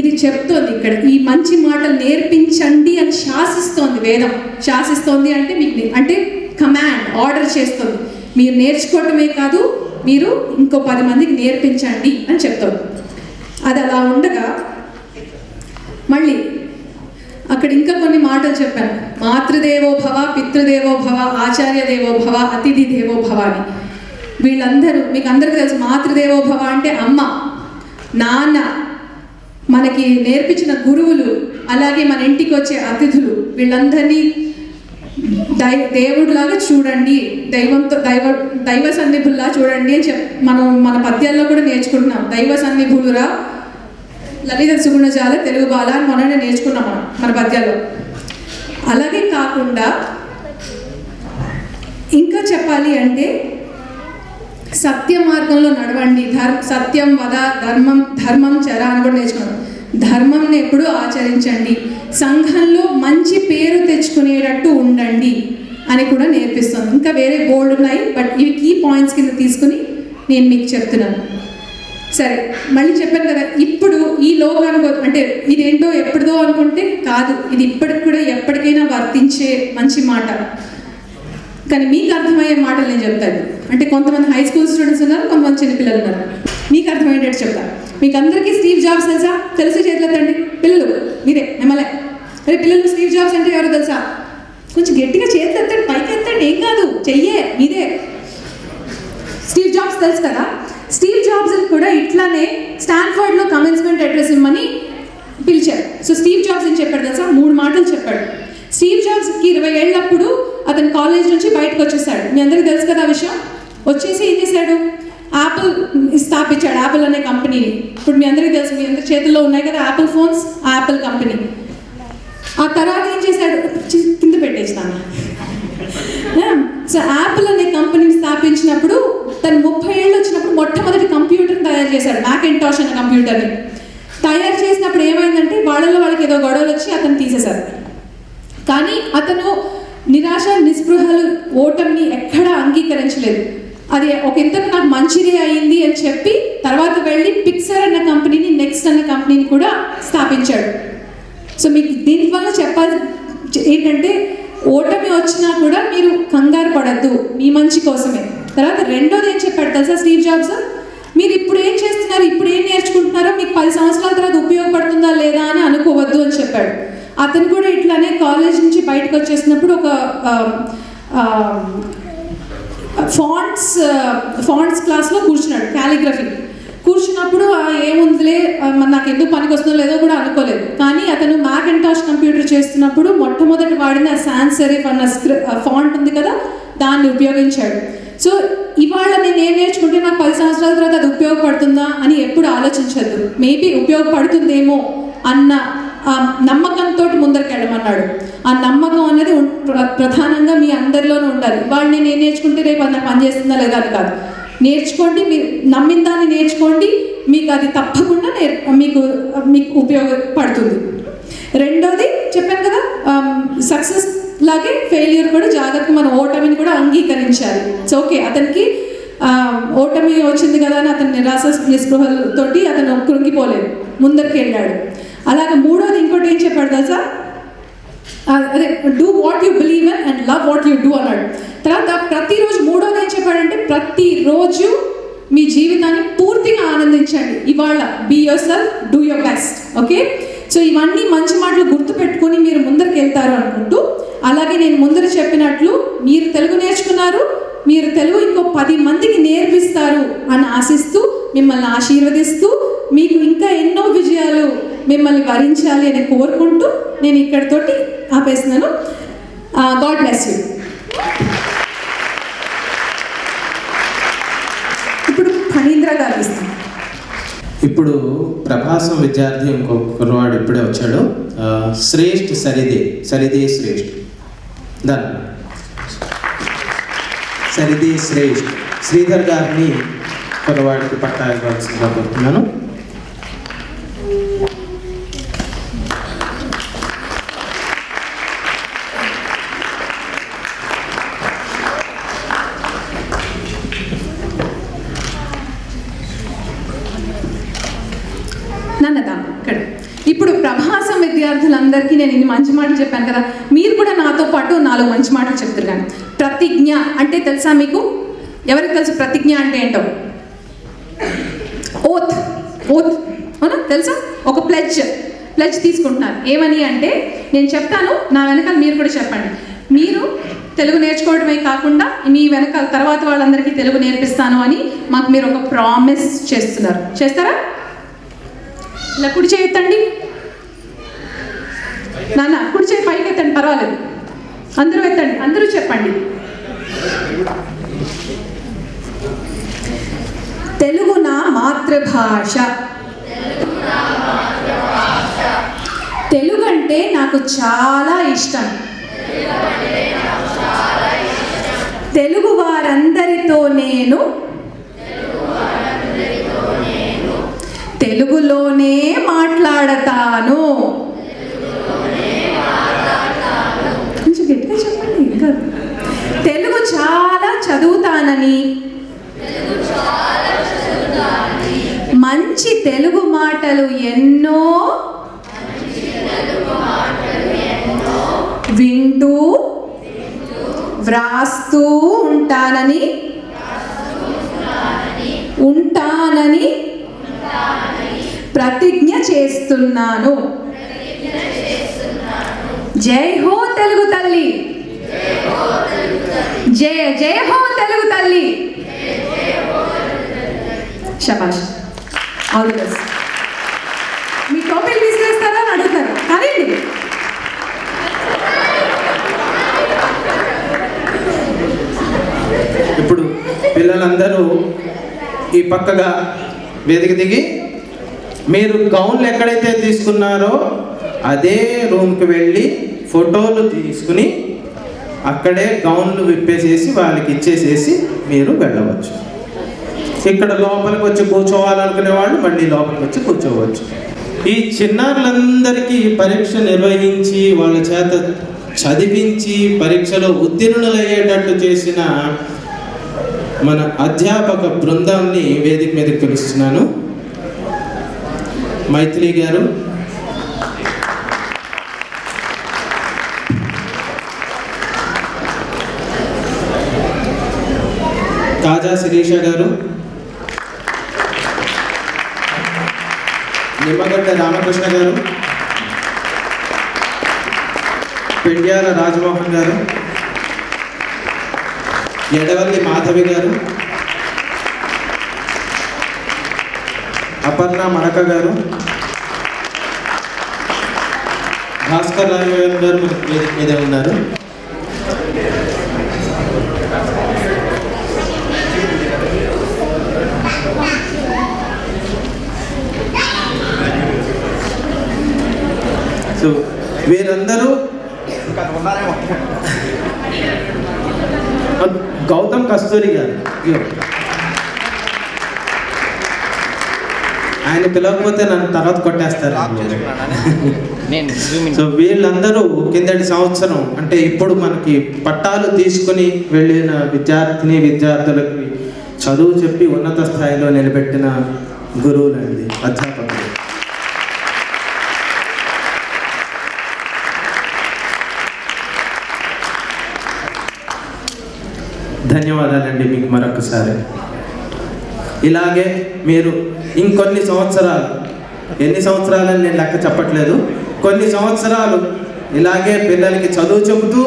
ఇది చెప్తోంది ఇక్కడ. ఈ మంచి మాటలు నేర్పించండి అని శాసిస్తోంది వేదం. శాసిస్తోంది అంటే మీకు అంటే కమాండ్, ఆర్డర్ చేస్తుంది. మీరు నేర్చుకోవటమే కాదు, మీరు ఇంకో 10 మందికి నేర్పించండి అని చెప్తాడు. అది అలా ఉండగా మళ్ళీ అక్కడ ఇంకా కొన్ని మాటలు చెప్పాను. మాతృదేవో భవ, పితృదేవో భవ, ఆచార్య దేవో భవ, అతిథి దేవో భవ అని. వీళ్ళందరూ మీకు అందరికీ తెలుసు. మాతృదేవో భవ అంటే అమ్మ, నాన్న, మనకి నేర్పించిన గురువులు, అలాగే మన ఇంటికి వచ్చే అతిథులు, వీళ్ళందరినీ దేవుడిలాగా చూడండి, దైవ సన్నిధుల్లా చూడండి అని మన పద్యాల్లో కూడా నేర్చుకుంటున్నాం. దైవ సన్నిధులురా లలిత సుగుణజాల తెలుగు బాల అని మననే నేర్చుకున్నాం మన పద్యాల్లో. అలాగే కాకుండా ఇంకా చెప్పాలి అంటే సత్య మార్గంలో నడవండి, సత్యం వద, ధర్మం చర అని కూడా నేర్చుకున్నాం. ధర్మంని ఎప్పుడూ ఆచరించండి, సంఘంలో మంచి పేరు తెచ్చుకునేటట్టు ఉండండి అని కూడా నేర్పిస్తుంది. ఇంకా వేరే బోర్డు ఉన్నాయి, బట్ ఇవి కీ పాయింట్స్ కింద తీసుకుని నేను మీకు చెప్తున్నాను. సరే, మళ్ళీ చెప్పాను కదా, ఇప్పుడు ఈ లోకానికి అంటే ఇదేంటో ఎప్పుడుదో అనుకుంటే కాదు, ఇది ఇప్పటికి కూడా ఎప్పటికైనా వర్తించే మంచి మాట. కానీ మీకు అర్థమయ్యే మాటలు నేను చెప్తాను. అంటే కొంతమంది హై స్కూల్ స్టూడెంట్స్ ఉన్నారు, కొంతమంది చిన్నపిల్లలు ఉన్నారు. మీకు అర్థమయ్యేటట్టు చెప్తాను. మీకు అందరికీ స్టీవ్ జాబ్స్ తెలుసా? తెలిసి చేతులెత్తండి. పిల్లలు మీరే ఎమ్మెల్యే. అరే పిల్లలు, స్టీవ్ జాబ్స్ అంటే ఎవరో తెలుసా? కొంచెం గట్టిగా చేతులు ఎత్తండి, పైకి ఎత్తండి, ఏం కాదు, చెయ్యే మీదే. స్టీవ్ జాబ్స్ తెలుసు కదా. స్టీవ్ జాబ్స్ కూడా ఇట్లానే స్టాన్ఫర్డ్లో కమెన్స్మెంట్ అడ్రస్ ఇమ్మని పిలిచారు. సో స్టీవ్ జాబ్స్ ఏం చెప్పాడు తెలుసా? 3 మాటలు చెప్పాడు. స్టీవ్ జాబ్స్కి 20 ఏళ్ళప్పుడు అతను కాలేజ్ నుంచి బయటకు వచ్చేసాడు. మీ అందరికీ తెలుసు కదా ఆ విషయం. వచ్చేసి ఏం చేశాడు? యాపిల్ స్థాపించాడు, యాపిల్ అనే కంపెనీని. ఇప్పుడు మీ అందరికీ తెలుసు, మీ అందరి చేతుల్లో ఉన్నాయి కదా యాపిల్ ఫోన్స్, యాపిల్ కంపెనీ. ఆ తర్వాత ఏం చేశాడు? కింద పెట్టేస్తాను. సో యాపిల్ అనే కంపెనీని స్థాపించినప్పుడు తను 30 ఏళ్ళు వచ్చినప్పుడు మొట్టమొదటి కంప్యూటర్ని తయారు చేశాడు, మ్యాకింటాష్ అనే కంప్యూటర్ని తయారు చేసినప్పుడు ఏమైందంటే వాళ్ళకి ఏదో గొడవలు వచ్చి అతను తీసేశారు. కానీ అతను నిరాశ నిస్పృహలు ఓటమిని ఎక్కడా అంగీకరించలేదు. అది ఒక ఇంతకు నాకు మంచిదే అయింది అని చెప్పి తర్వాత వెళ్ళి పిక్సర్ అన్న కంపెనీని, నెక్స్ట్ అన్న కంపెనీని కూడా స్థాపించాడు. సో మీకు దీనివల్ల చెప్పాలి ఏంటంటే ఓటమి వచ్చినా కూడా మీరు కంగారు పడద్దు, మీ మంచి కోసమే. తర్వాత రెండోది ఏం చెప్పాడు తెలుసా స్టీవ్ జాబ్స్? మీరు ఇప్పుడు ఏం చేస్తున్నారు, ఇప్పుడు ఏం నేర్చుకుంటున్నారో మీకు 10 సంవత్సరాల తర్వాత ఉపయోగపడుతుందా లేదా అని అనుకోవద్దు అని చెప్పాడు. అతను కూడా ఇట్లానే కాలేజ్ నుంచి బయటకు వచ్చేసినప్పుడు ఒక ఫాంట్స్ క్లాస్లో కూర్చున్నాడు, క్యాలిగ్రఫీ. కూర్చున్నప్పుడు ఏముందిలే, నాకు ఎందుకు పనికి వస్తుందో లేదో కూడా అనుకోలేదు. కానీ అతను మ్యాకింటాష్ కంప్యూటర్ చేస్తున్నప్పుడు మొట్టమొదటి వాడిన సాన్స్ సెరిఫ్ అన్న ఫాంట్ ఉంది కదా, దాన్ని ఉపయోగించాడు. సో ఇవాళ నేను ఏం నేర్చుకుంటే నాకు 10 సంవత్సరాల తర్వాత అది ఉపయోగపడుతుందా అని ఎప్పుడు ఆలోచించద్దు. మేబీ ఉపయోగపడుతుందేమో అన్న ఆ నమ్మకంతో ముందరికి వెళ్ళమన్నాడు. ఆ నమ్మకం అనేది ప్రధానంగా మీ అందరిలోనూ ఉండాలి. వాళ్ళు నేను ఏం నేర్చుకుంటే రేపు అది నాకు పనిచేస్తుందా లేదా అని కాదు, నేర్చుకోండి, మీరు నమ్మిన దాన్ని నేర్చుకోండి, మీకు అది తప్పకుండా మీకు ఉపయోగపడుతుంది. రెండోది చెప్పాను కదా, సక్సెస్ లాగే ఫెయిల్యూర్ కూడా జాగ్రత్తగా మన ఓటమిని కూడా అంగీకరించాలి. సో ఓకే, అతనికి ఓటమి వచ్చింది కదా అని అతను నిరాశ నిస్పృహలతోటి అతను కృంగిపోలేదు, ముందరికి వెళ్ళాడు. అలాగే మూడోది ఇంకోటి ఏం చెప్పాడు తెలుసా, అదే do what you believe in and love what you do అన్నాడు. తర్వాత ప్రతిరోజు మూడోది ఏం చెప్పాడంటే, ప్రతిరోజు మీ జీవితాన్ని పూర్తిగా ఆనందించండి. ఇవాళ be yourself, do your best. Okay, so ఇవన్నీ మంచి మాటలు గుర్తుపెట్టుకుని మీరు ముందరికి వెళ్తారు అనుకుంటూ, అలాగే నేను ముందర చెప్పినట్లు మీరు తెలుగు నేర్చుకున్నారు, మీరు తెలుగు ఇంకో 10 మందికి నేర్పిస్తారు అని ఆశిస్తూ, మిమ్మల్ని ఆశీర్వదిస్తూ, మీకు ఇంకా ఎన్నో విజయాలు మిమ్మల్ని వరించాలి అని కోరుకుంటూ నేను ఇక్కడితోటి ఆపేస్తున్నాను. God bless you. ఇప్పుడు ఫణీంద్ర గారు ఇస్తాను. ఇప్పుడు ప్రభాసం విద్యార్థి ఇంకొకరు ఇప్పుడే వచ్చాడు. శ్రేష్ఠ సరిదే శ్రేష్ఠ దాని సరిదే శ్రేష్ఠ శ్రీధర్ గారిని కురవాడికి పట్టా ఇవ్వాల్సిందిగా కోరుతున్నాను. ఇక్కడ ఇప్పుడు ప్రభాసం విద్యార్థులందరికీ నేను ఇన్ని మంచి మాటలు చెప్పాను కదా, మీరు కూడా నాతో పాటు 4 మంచి మాటలు చెప్తారు. కానీ ప్రతిజ్ఞ అంటే తెలుసా మీకు? ఎవరికి తెలుసు ప్రతిజ్ఞ అంటే ఏంటో? ఓత్ అవునా, తెలుసా? ఒక ప్లెడ్జ్ తీసుకుంటున్నారు. ఏమని అంటే, నేను చెప్తాను, నా వెనకాల మీరు కూడా చెప్పండి. మీరు తెలుగు నేర్చుకోవడమే కాకుండా మీ వెనకాల తర్వాత వాళ్ళందరికీ తెలుగు నేర్పిస్తాను అని మాకు మీరు ఒక ప్రామిస్ చేస్తున్నారు. చేస్తారా? ఇలా కుడి చేయి ఎత్తండి నాన్న, కుడి చేయి పైకి ఎత్తండి, పర్వాలేదు, అందరూ ఎత్తండి, అందరూ చెప్పండి. తెలుగు నా మాతృభాష. తెలుగు అంటే నాకు చాలా ఇష్టం. తెలుగు వారందరితో నేను తెలుగులోనే మాట్లాడతాను. కొంచెం గట్టిగా చెప్పండి. ఇంకా తెలుగు చాలా చదువుతానని, మంచి తెలుగు మాటలు ఎన్నో వింటూ వ్రాస్తూ ఉంటానని ప్రతిజ్ఞ చేస్తున్నాను. జై హో తెలుగు తల్లి, జయ జయ హో తెలుగు తల్లి. శభాష్, ఆల్ ది బెస్ట్. మీ టోపీలు తీసుకొస్తారా అని అడుగుతారు కానీ ఇప్పుడు పిల్లలందరూ ఈ పక్కగా వేదిక దిగి, మీరు గౌన్లు ఎక్కడైతే తీసుకున్నారో అదే రూమ్కి వెళ్ళి ఫోటోలు తీసుకుని అక్కడే గౌన్లు విప్పేసేసి వాళ్ళకి ఇచ్చేసేసి మీరు వెళ్ళవచ్చు. ఇక్కడ లోపలికి వచ్చి కూర్చోవాలనుకునే వాళ్ళు మళ్ళీ లోపలికి వచ్చి కూర్చోవచ్చు. ఈ చిన్నారులందరికీ పరీక్ష నిర్వహించి వాళ్ళ చేత చదివించి పరీక్షలో ఉత్తీర్ణులయ్యేటట్టు చేసిన మన అధ్యాపక బృందాన్ని వేదిక మీదకి పిలుస్తున్నాను. మైథిలి గారు, కాజా శిరీష గారు, నిమ్మగడ్డ రామకృష్ణ గారు, పెండ్యాల రాజమోహన్ గారు, ఎడవల్లి మాధవి గారు, అపర్ణ మడక గారు, భాస్కర్ రామయ్య గారు వేదిక మీద ఉన్నారు. సో వీరందరూ గౌతమ్ కస్తూరి గారు, ఆయన పిలవకపోతే నన్ను తర్వాత కొట్టేస్తారు. సో వీళ్ళందరూ కిందటి సంవత్సరం అంటే ఇప్పుడు మనకి పట్టాలు తీసుకుని వెళ్ళిన విద్యార్థులకి చదువు చెప్పి ఉన్నత స్థాయిలో నిలబెట్టిన గురువులండి, అధ్యాపకులు. ధన్యవాదాలండి మీకు మరొకసారి. ఇలాగే మీరు ఇంకొన్ని సంవత్సరాలు, ఎన్ని సంవత్సరాలని నేను లెక్క చెప్పట్లేదు, కొన్ని సంవత్సరాలు ఇలాగే పిల్లలకి చదువు చెబుతూ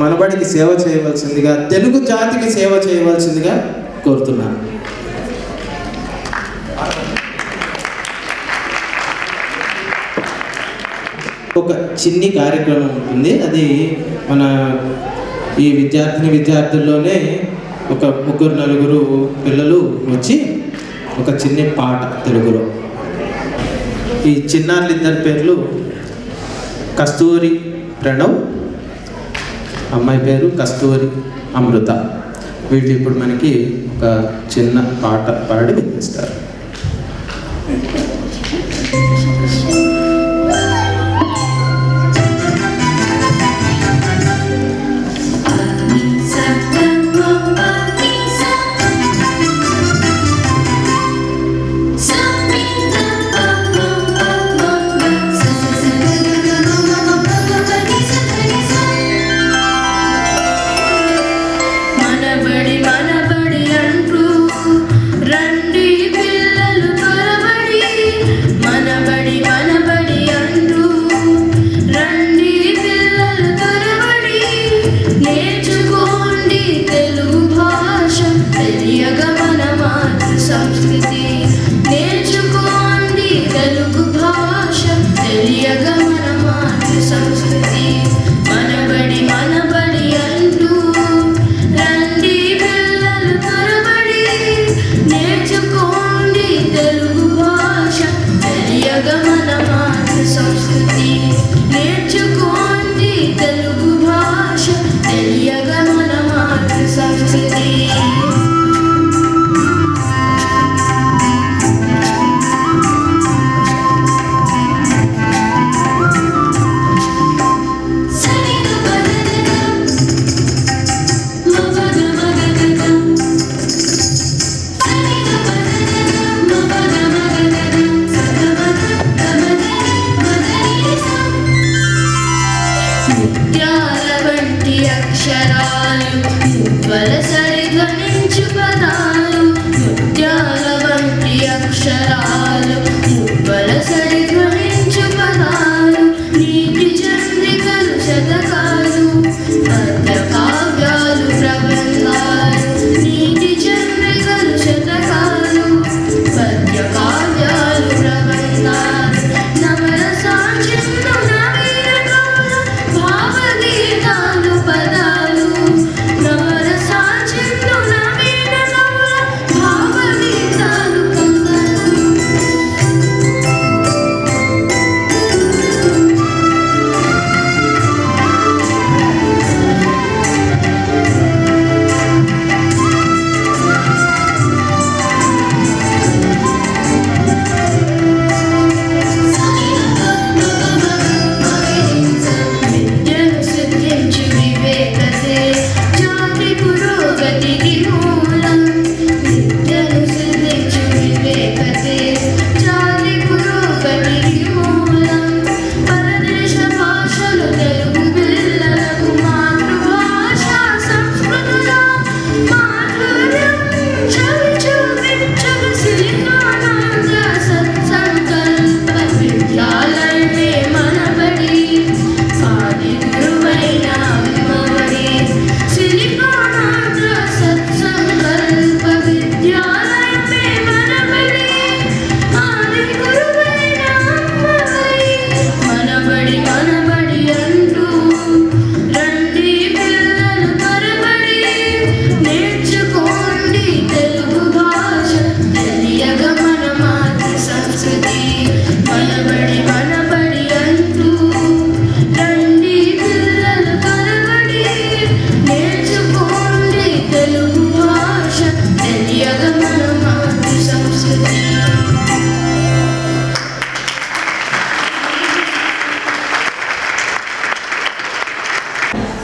మనబడికి సేవ చేయవలసిందిగా, తెలుగు జాతికి సేవ చేయవలసిందిగా కోరుతున్నాను. ఒక చిన్ని కార్యక్రమం ఉంటుంది, అది మన ఈ విద్యార్థుల్లోనే ఒక 3-4 పిల్లలు వచ్చి ఒక చిన్న పాట తెలుగులో. ఈ చిన్నారులిద్దరి పేర్లు కస్తూరి ప్రణవ్, అమ్మాయి పేరు కస్తూరి అమృత. వీళ్ళు ఇప్పుడు మనకి ఒక చిన్న పాట పాడి వినిపిస్తారు.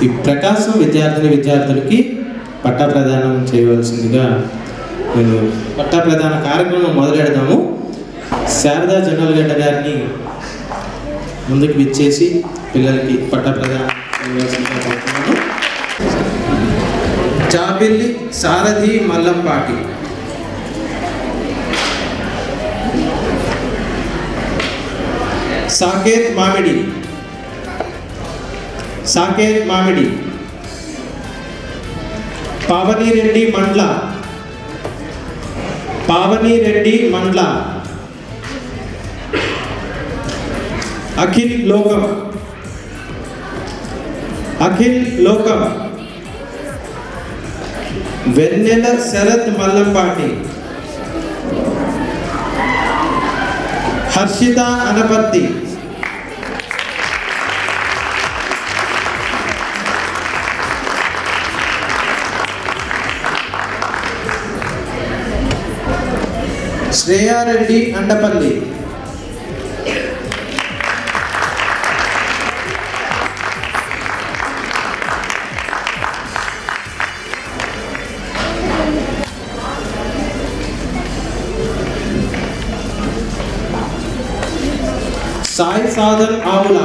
ఈ ప్రకాశం విద్యార్థులకి పట్టా ప్రదానం చేయవలసిందిగా నేను పట్టా ప్రదాన కార్యక్రమం మొదలెడదాము. శారదా జనరల్ గడ్డ గారిని ముందుకు విచ్చేసి పిల్లలకి పట్టా ప్రదానం చేయవలసిందిగా కోరుతున్నాను. చాబిల్లి సారథి మల్లంపాటి, సాకేత్ మామిడి, పావనిరెడ్డి మండ్ల, అఖిల్ లోకం, వెన్నెల శరత్ మల్లంపాటి, హర్షిత అనపర్తి, శ్రేయారెడ్డి అండపల్లి, సాయి సాధన్ ఆవుల,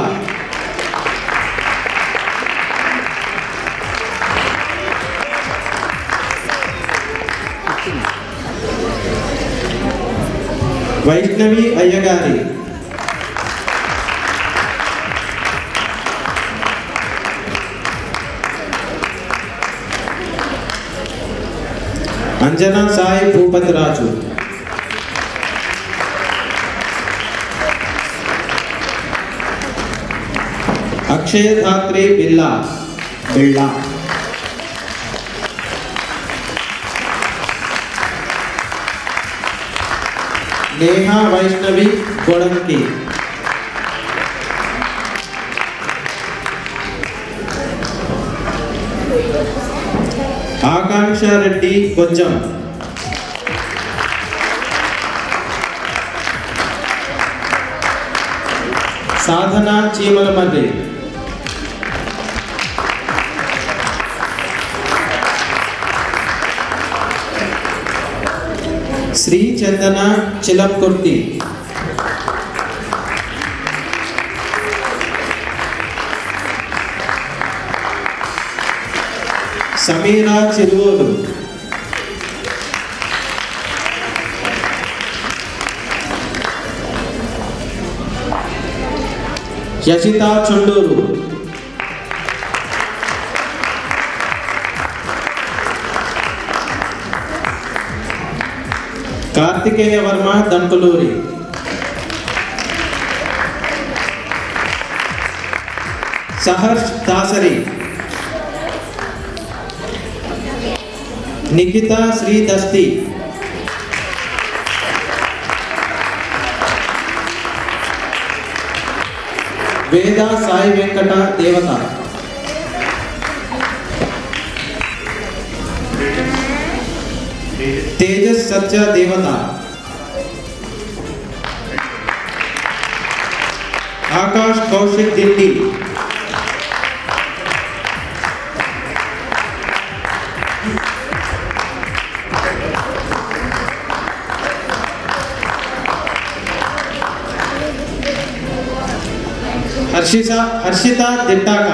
వైష్ణవి అయ్యగారి, అంజనా సాయి భూపతి రాజు, అక్షయ ధాత్రి బిళ్ళ, నేహా వైష్ణవి గొడంకి, ఆకాంక్ష రెడ్డి కొంచెం, సాధన చీమలమర్రి, శ్రీ చందన చిలంకుర్తి, సమీరా చిరువోలు, యశిత చొండూరు, కార్తికేయ వర్మ దంతులూరి, సహర్ష్ దాసరి, నిఖిత శ్రీ దస్తి, వేద సాయి వెంకట దేవత, తేజస్ సత్య దేవత, ఆకాష్ కౌశిక్ దిండి, హర్షిత దిట్టాక,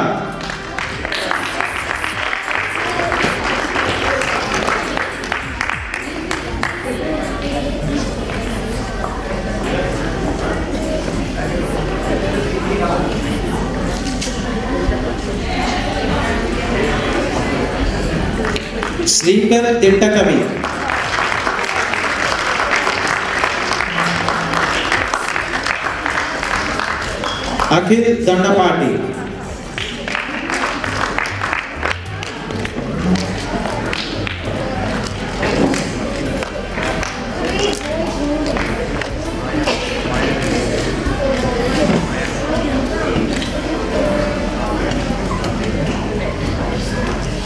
శ్రీకర్ దిట్టకవి, అఖిల్ దండపాటి,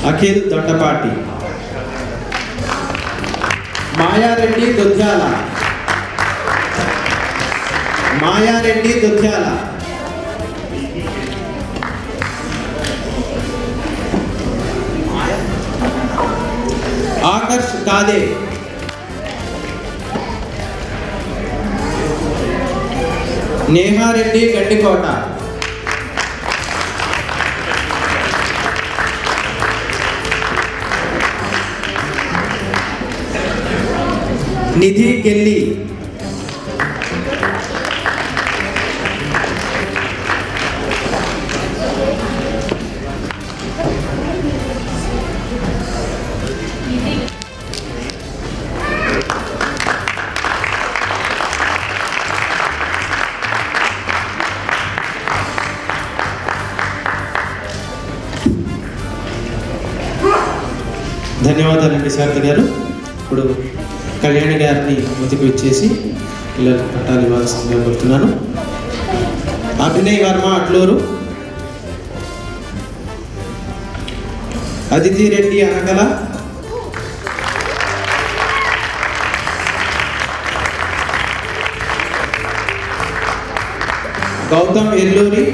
అఖిల్ దొండపాటి, మాయారెడ్డి దుధ్యాల, ఆకర్ష్ కాదే, నేహారెడ్డి గడ్డికోట, నిధి కెల్లి, ధన్యవాదాలండి శారద గారు. ఇప్పుడు కళ్యాణి గారిని ముందుకు వచ్చేసి పిల్లలకు పట్టాలు ఇవ్వాల్సిందిగా కోరుతున్నాను. అభినయ్ వర్మ అట్లూరు, అదితి రెడ్డి అనకల, గౌతమ్ ఎల్లూరి,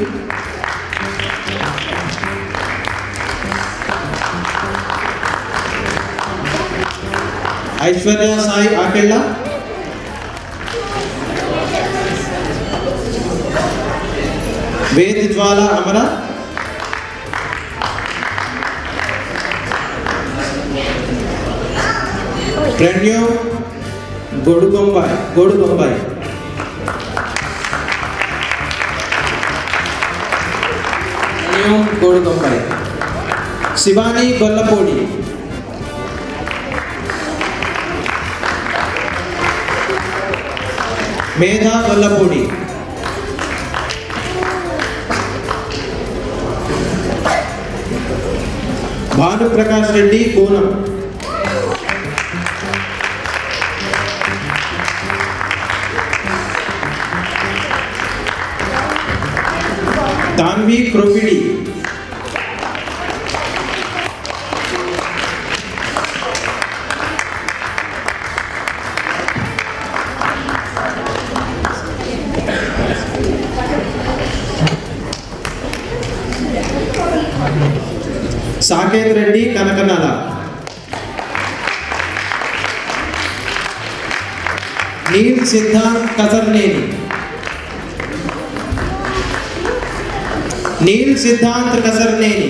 ఐశ్వర్య సాయి ఆకెళ్ళ, వేద్ జ్వాల అమర, ప్రణ్యవ్ గొడుగొంబాయ్, శివాని గొల్లపూడి, మేధా గొల్లపూడి, భానుప్రకాష్ రెడ్డి కూనం, तान्वी क्रोविडी, साकेत रेड्डी कनकनाल, नील सिद्धांत कसरनेनी, नील सिद्धांत कसरनेनी,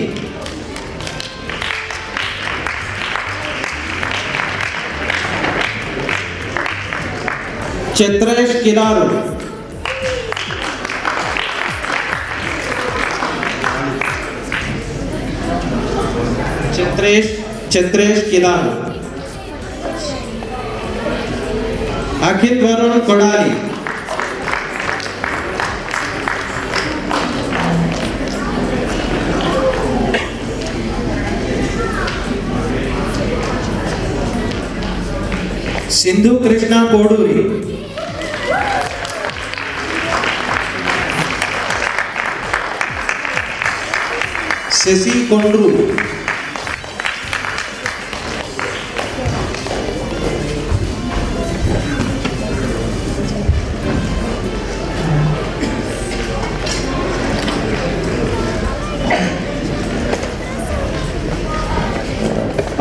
चित्रेश किलारू, चित्रेश किलारू, अखिल वरुण कोडाली, सिंधु कृष्णा कोडूरी, शशि कोंड्रू,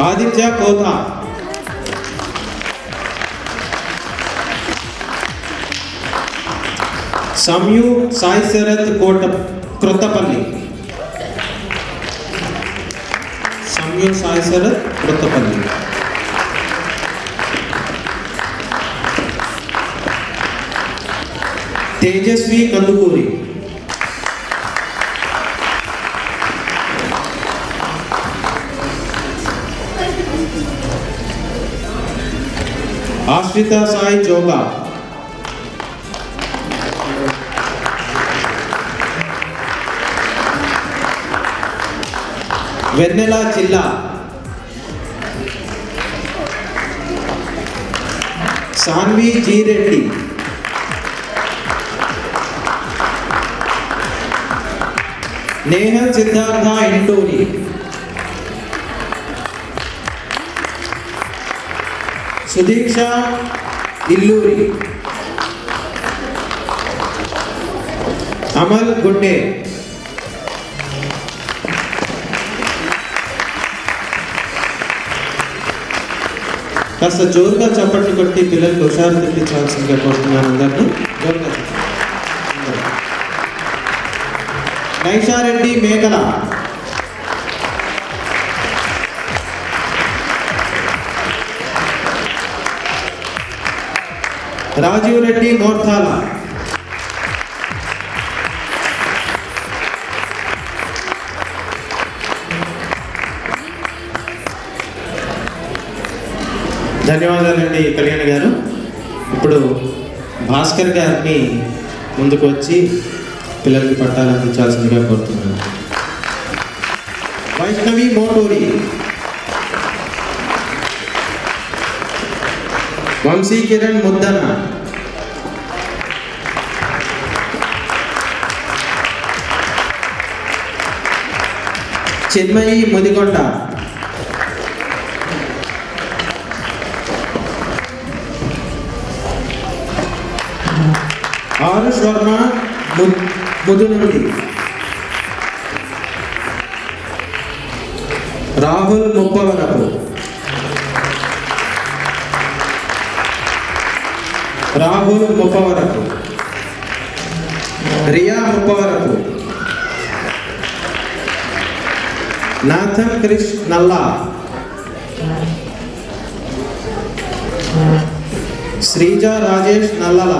आदित्य कोथा, समयू साई शरद कोट कृतपल्ली, समयू साई शरद कृतपल्ली, तेजस्वी कंदुकूरी, आश्रिता साई जोगा, वेन्नेला जिल्ला, सान्वी जी रेड्डी, नेहल सिद्धार्थ इंडोरी, सुदीक्षा इल्लूरी, अमल गुड्डे, కాస్త జోరుగా చప్పట్లు కొట్టి పిల్లలకి హుషారు తెప్పించాల్సిందిగా కోరుతున్నాను అందరినీ. జోరుగా నైషారెడ్డి మేకల, రాజీవ్ రెడ్డి మోర్తాల, ధన్యవాదాలండి కళ్యాణ్ గారు. ఇప్పుడు భాస్కర్ గారిని ముందుకు వచ్చి పిల్లలకి పట్టాలు అందించాల్సిందిగా కోరుతున్నాను. వైష్ణవి మోటూరి, వంశీ కిరణ్ ముద్దన, చిన్మయి ముదిగొండ, ఆరుష్ వర్మ ముదునుడి, రాహుల్ ముప్పవరపు, రియా ముప్పవరపు, నాథన్ క్రిష్ నల్లా, శ్రీజ రాజేష్ నల్లల,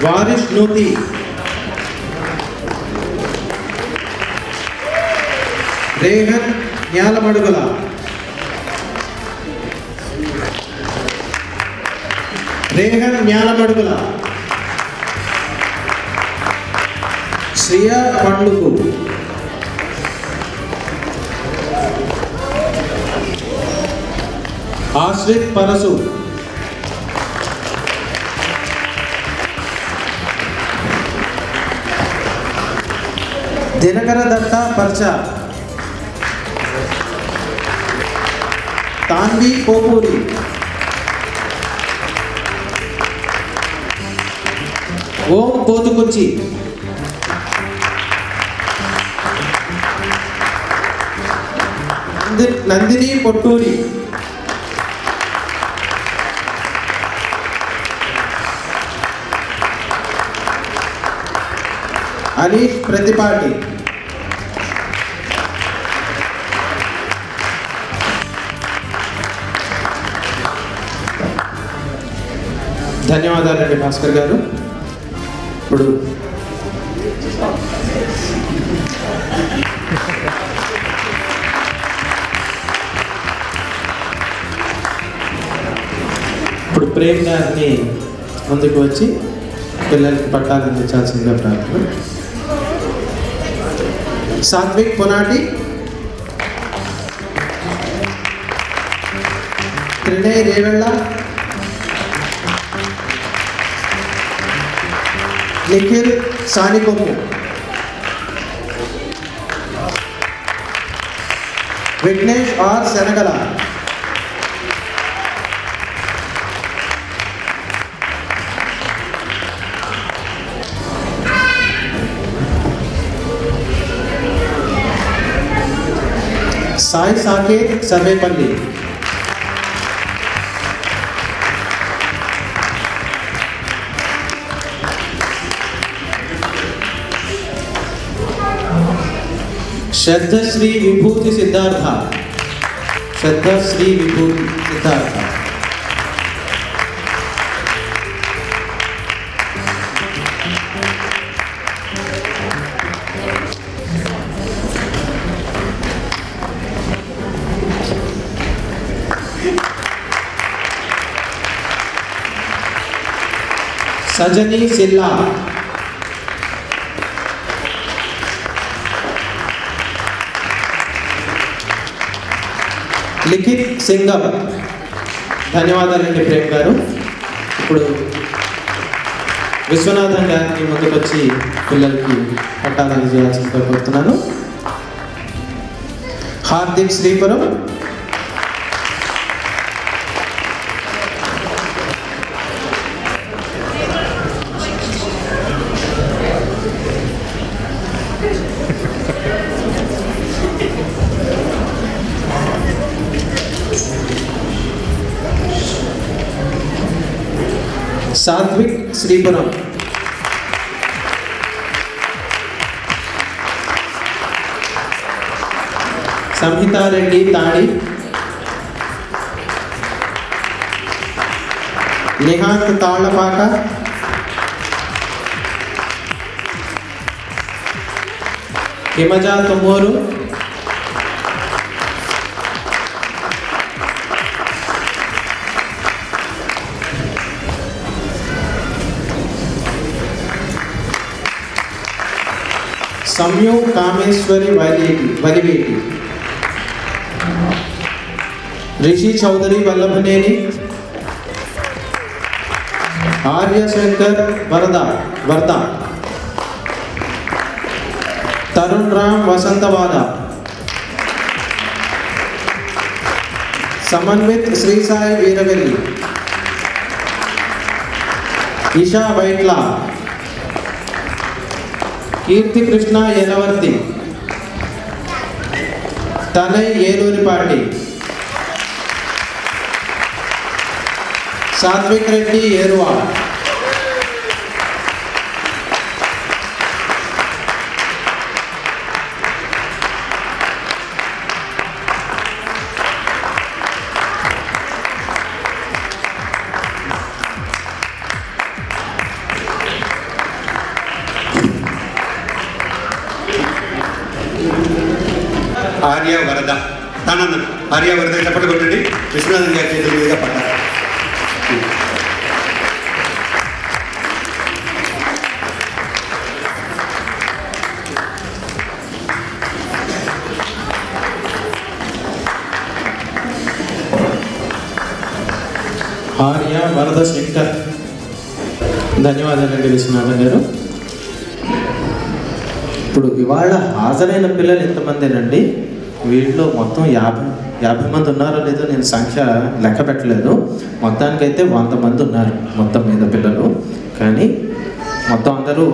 వారిష్ నూతి, రేహన్ న్యాలమడుగుల, శ్రియా పండ్లుకు, ఆశ్రిత్ పరసు, దినకర దత్త పర్చ, తాన్వి కోపూరి, ఓం పోతుకుచ్చి, నందిని పొట్టూరి, అనీష్ ప్రతిపాటి, ధన్యవాదాలండి భాస్కర్ గారు. ఇప్పుడు ప్రేమ్ గారిని ముందుకు వచ్చి పిల్లలకి పట్టాలు అందించాల్సిందిగా ప్రార్థన. సాత్విక్ పొనాటి, త్రినయ్ రేవెళ్ళ, నిఖిల్ సానికొమ్ము, విఘ్నేష్ ఆర్ శనగల, సాయి సాకేత్ సర్వేపల్లి, శ్రద్ధశ్రీ విభూతి సిద్ధార్థ, సజని సిల్లా, లిఖిత్ సింగం. ధన్యవాదాలండి ప్రేమ్ గారు. ఇప్పుడు విశ్వనాథన్ గారిని ముందుకు వచ్చి పిల్లలకి పట్టాలని చేయాల్సిందిగా కోరుతున్నాను. హార్దిక్ శ్రీపురం, సాత్విక్ శ్రీపురం, సంహితారెడ్డి తాడి, నిహాంత్ తాళ్లపాక, హిమజ తుమ్మూరు, సంయు కామేశ్వరి వలివేటి, రిషి చౌదరి వల్లభనేని, ఆర్యశంకర్ వరద, తరుణ్ రామ్ వసంతవాడ, సమన్విత్ శ్రీసాయి వీరవెల్లి, ఈషా వైట్ల, కీర్తి కృష్ణ యనవర్తి, తనయ్ ఏలూరిపాటి, సాత్విక్ రెడ్డి ఏరువా, ఆర్య వరద తనన్న ఆర్య వరద చప్పట్లు కొట్టండి. విశ్వనాథన్ గారి చేతుల మీదుగా పడ్డారు. ఆర్య వరద శంకర్. ధన్యవాదాలండి విశ్వనాథన్ గారు. ఇప్పుడు ఇవాళ హాజరైన పిల్లలు ఎంతమందేనండి? వీటిలో మొత్తం 50 మంది ఉన్నారో లేదో నేను సంఖ్య లెక్క పెట్టలేదు. మొత్తానికైతే 100 మంది ఉన్నారు మొత్తం మీద పిల్లలు. కానీ మొత్తం అందరూ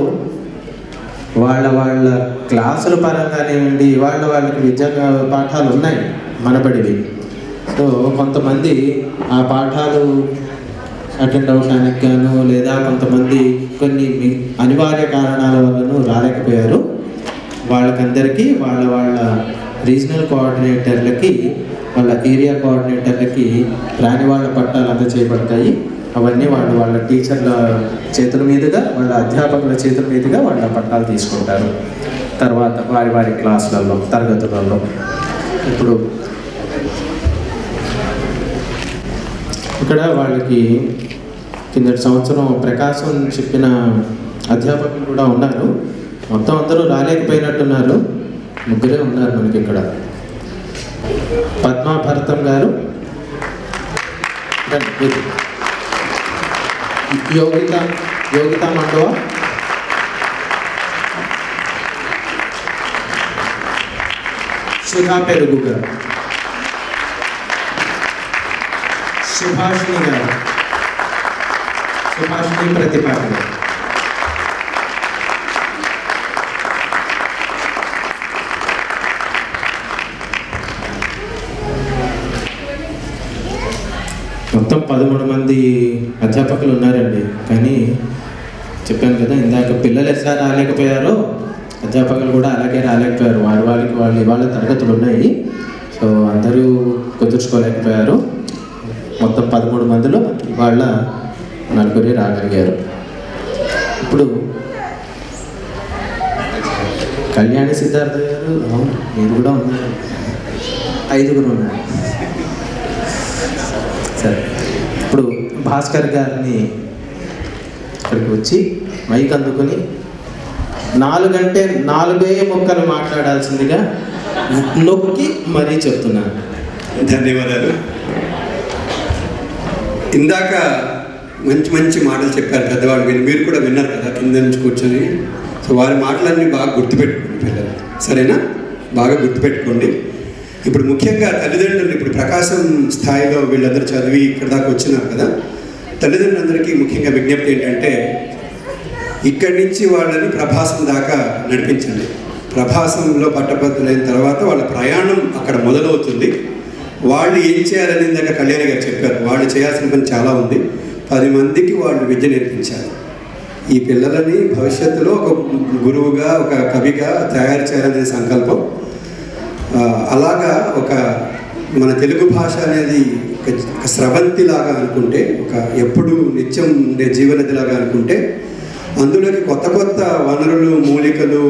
వాళ్ళ క్లాసుల పరంగానేయండి, వాళ్ళకి విద్యా పాఠాలు ఉన్నాయి మనబడివి. సో కొంతమంది ఆ పాఠాలు అటెండ్ అవ్వడానికి గాను, లేదా కొంతమంది కొన్ని అనివార్య కారణాల వలన రాలేకపోయారు. వాళ్ళకందరికీ వాళ్ళ రీజనల్ కోఆర్డినేటర్లకి, వాళ్ళ ఏరియా కోఆర్డినేటర్లకి రాని వాళ్ళ పట్టాలు అందజేయబడతాయి. అవన్నీ వాళ్ళ టీచర్ల చేతుల మీదుగా, వాళ్ళ అధ్యాపకుల చేతుల మీదుగా వాళ్ళ పట్టాలు తీసుకుంటారు. తర్వాత వారి క్లాసులలో, తరగతులలో. ఇప్పుడు ఇక్కడ వాళ్ళకి కిందటి సంవత్సరం ప్రకాశం చెప్పిన అధ్యాపకులు కూడా ఉన్నారు. మొత్తం అందరూ రాలేకపోయినట్టున్నారు. 3 ఉన్నారు మనకి ఇక్కడ. పద్మా భరతం గారు, యోగిత మండవ, సుధా పెరుగు గారు, సుభాషిణి గారు, సుభాషిణి ప్రతిపాదన, మొత్తం 13 మంది అధ్యాపకులు ఉన్నారండి. కానీ చెప్పాను కదా ఇందాక, పిల్లలు ఎట్లా రాలేకపోయారో అధ్యాపకులు కూడా అలాగే రాలేకపోయారు. వాళ్ళు ఇవాళ తరగతులు ఉన్నాయి. సో అందరూ కుదుర్చుకోలేకపోయారు. మొత్తం 13 మందిలో ఇవాళ 4 రాగలిగారు. ఇప్పుడు కళ్యాణి సిద్ధార్థ గారు, మీరు కూడా ఉన్నారు, 5 ఉన్నారు. సరే, ఇప్పుడు భాస్కర్ గారిని ఇక్కడికి వచ్చి మైక్ అందుకొని 4 అంటే 4 ముక్కలు మాట్లాడాల్సిందిగా నొక్కి మరీ చెప్తున్నాను. ధన్యవాదాలు. ఇందాక మంచి మాటలు చెప్పారు పెద్దవాళ్ళు. మీరు కూడా విన్నారు కదా కింద నుంచి కూర్చొని. సో వారి మాటలన్నీ బాగా గుర్తుపెట్టుకోండి పిల్లలు, సరేనా? బాగా గుర్తుపెట్టుకోండి. ఇప్పుడు ముఖ్యంగా తల్లిదండ్రులు, ఇప్పుడు ప్రకాశం స్థాయిలో వీళ్ళందరూ చదివి ఇక్కడ దాకా వచ్చినారు కదా, తల్లిదండ్రులందరికీ ముఖ్యంగా విజ్ఞప్తి ఏంటంటే, ఇక్కడి నుంచి వాళ్ళని ప్రభాసం దాకా నడిపించండి. ప్రభాసంలో పట్టభద్రులైన తర్వాత వాళ్ళ ప్రయాణం అక్కడ మొదలవుతుంది. వాళ్ళు ఏం చేయాలని ఇందాక కళ్యాణి గారు చెప్పారు. వాళ్ళు చేయాల్సిన పని చాలా ఉంది. 10 మందికి వాళ్ళు విద్య నేర్పించారు. ఈ పిల్లలని భవిష్యత్తులో ఒక గురువుగా, ఒక కవిగా తయారు చేయాలనే సంకల్పం. అలాగా ఒక మన తెలుగు భాష అనేది ఒక స్రవంతిలాగా అనుకుంటే, ఒక ఎప్పుడు నిత్యం ఉండే జీవనదిలాగా అనుకుంటే, అందులోకి కొత్త కొత్త వనరులు, మూలికలు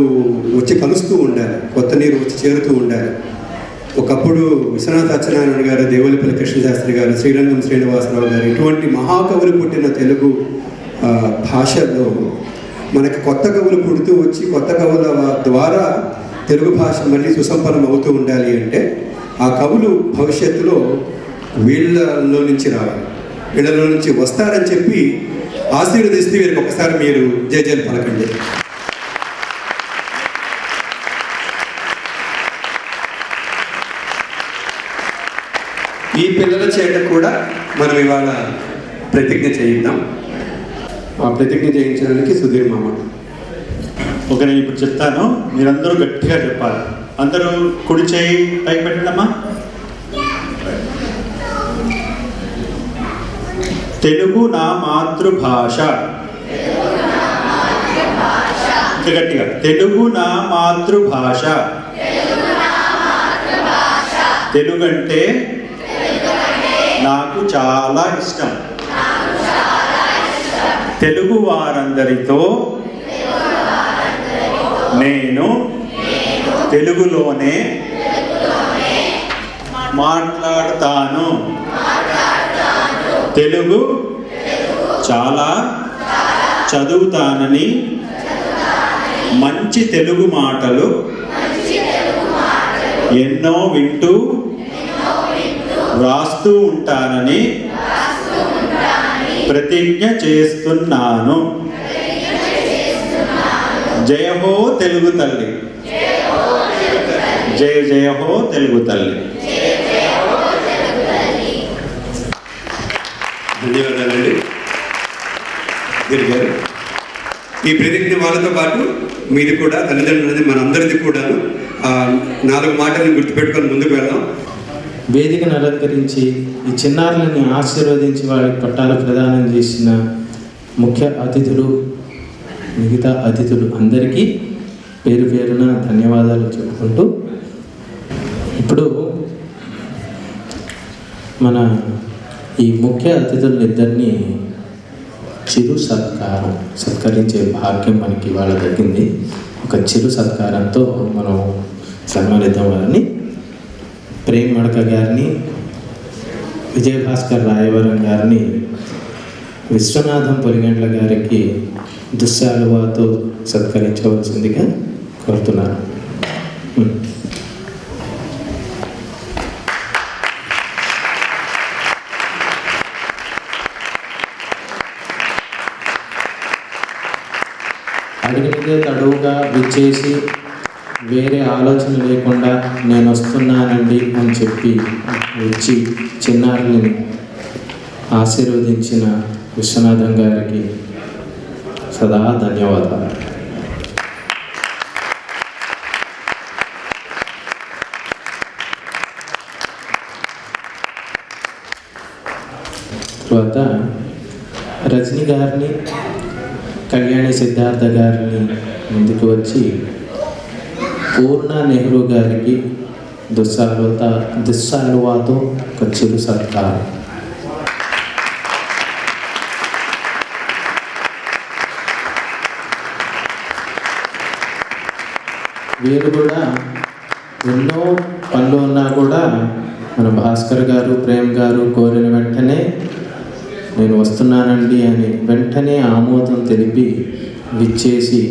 వచ్చి కలుస్తూ ఉండాలి, కొత్త నీరు వచ్చి చేరుతూ ఉండాలి. ఒకప్పుడు విశ్వనాథ సత్యనారాయణ గారు, దేవులపల్లి కృష్ణశాస్త్రి గారు, శ్రీరంగం శ్రీనివాసరావు గారు, ఇటువంటి మహాకవులు పుట్టిన తెలుగు భాషలో మనకి కొత్త కవులు పుడుతూ వచ్చి కొత్త కవుల ద్వారా తెలుగు భాష మళ్ళీ సుసంపన్నం అవుతూ ఉండాలి అంటే ఆ కవులు భవిష్యత్తులో వీళ్ళలో నుంచి రావాలి, వీళ్ళలో నుంచి వస్తారని చెప్పి ఆశీర్వదిస్తూ వీరికి ఒకసారి మీరు జయజయలు పలకండి. ఈ పిల్లల చేత కూడా మనం ఇవాళ ప్రతిజ్ఞ చేయిద్దాం. ఆ ప్రతిజ్ఞ చేయించడానికి సుధీర్ మామ. ఓకే, నేను ఇప్పుడు చెప్తాను, మీరందరూ గట్టిగా చెప్పాలి. అందరూ కుడి చేయి పైకి పెట్టండమ్మా. తెలుగు నా మాతృభాష. ఇంకా గట్టిగా, తెలుగు నా మాతృభాష. తెలుగు అంటే నాకు చాలా ఇష్టం. తెలుగు వారందరితో నేను తెలుగులోనే మాట్లాడతాను. తెలుగు చాలా చదువుతానని, మంచి తెలుగు మాటలు ఎన్నో వింటూ వ్రాస్తూ ఉంటానని ప్రతిజ్ఞ చేస్తున్నాను. జయ హో తెలుగు తల్లి. జయ జయ హో తెలుగు తల్లి. ధన్యవాదాలండి గారు. ఈ ప్రతిజ్ఞ వాళ్ళతో పాటు మీది కూడా, తల్లిదండ్రులది, మనందరిది కూడాను 4 మాటలను గుర్తుపెట్టుకొని ముందుకు వెళ్దాం. వేదికను అలంకరించి ఈ చిన్నారులని ఆశీర్వదించి వారికి పట్టాలు ప్రదానం చేసిన ముఖ్య అతిథులు, మిగతా అతిథులు అందరికీ పేరు పేరున ధన్యవాదాలు చెప్పుకుంటూ, ఇప్పుడు మన ఈ ముఖ్య అతిథులిద్దరినీ చిరు సత్కరించే భాగ్యం మనకి ఇవాళ దక్కింది. ఒక చిరు సత్కారంతో మనం సన్మానిద్దాం వారిని. ప్రేమ్ మడక గారిని, విజయభాస్కర్ రాయవరం గారిని, విశ్వనాథం పొలిగండ్ల గారికి దుస్సాలువాతో సత్కరించవలసిందిగా కోరుతున్నాను. అడిగినదే తడువుగా విచ్చేసి వేరే ఆలోచన లేకుండా నేను వస్తున్నానండి అని చెప్పి వచ్చి చిన్నారులని ఆశీర్వదించిన విశ్వనాథం గారికి సదా ధన్యవాదాలు. తర్వాత రజనీ గారిని, కళ్యాణి సిద్ధార్థ గారిని ముందుకు వచ్చి పూర్ణ నెహ్రూ గారికి దుస్సాలువాతో ఒక చిరు సత్కారం. వీరు కూడా ఎన్నో పనులు ఉన్నా కూడా మన భాస్కర్ గారు, ప్రేమ్ గారు కోరిన వెంటనే నేను వస్తున్నానండి అని వెంటనే ఆమోదం తెలిపి విచ్చేసి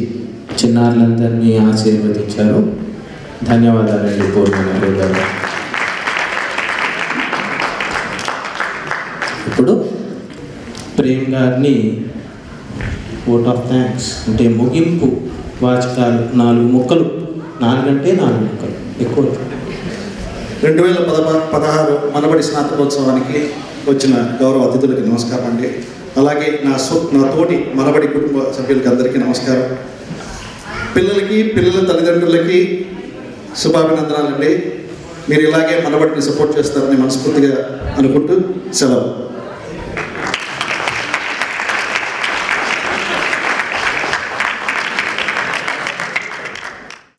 చిన్నారులందరినీ ఆశీర్వదించారు. ధన్యవాదాలండి పూర్ణగారు గారు. ఇప్పుడు ప్రేమ్ గారిని ఓట్ ఆఫ్ థ్యాంక్స్ అంటే ముగింపు వాచకాలు 4 ముక్కలు, 4 అంటే 4 ముక్కలు ఎక్కువ. 2016 మనబడి స్నాతకోత్సవానికి వచ్చిన గౌరవ అతిథులకి నమస్కారం అండి. అలాగే నా తోటి మనబడి కుటుంబ సభ్యులకి అందరికీ నమస్కారం. పిల్లలకి, పిల్లల తల్లిదండ్రులకి శుభాభినందనాలండి. మీరు ఇలాగే మనబడిని సపోర్ట్ చేస్తారని మనస్ఫూర్తిగా అనుకుంటూ సెలవు.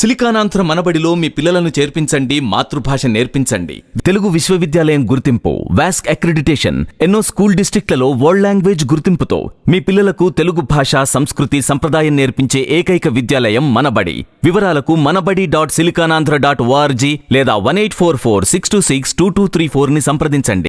సిలికానాంధ్ర మనబడిలో మీ పిల్లలను చేర్పించండి, మాతృభాష నేర్పించండి. తెలుగు విశ్వవిద్యాలయం గుర్తింపు, వాస్క్ అక్రిడిటేషన్, ఎన్నో స్కూల్ డిస్ట్రిక్ట్లలో వరల్డ్ లాంగ్వేజ్ గుర్తింపుతో మీ పిల్లలకు తెలుగు భాష, సంస్కృతి, సంప్రదాయం నేర్పించే ఏకైక విద్యాలయం మనబడి. వివరాలకు manabadi.silicanandhra.org లేదా 1844-626-2234 ని సంప్రదించండి.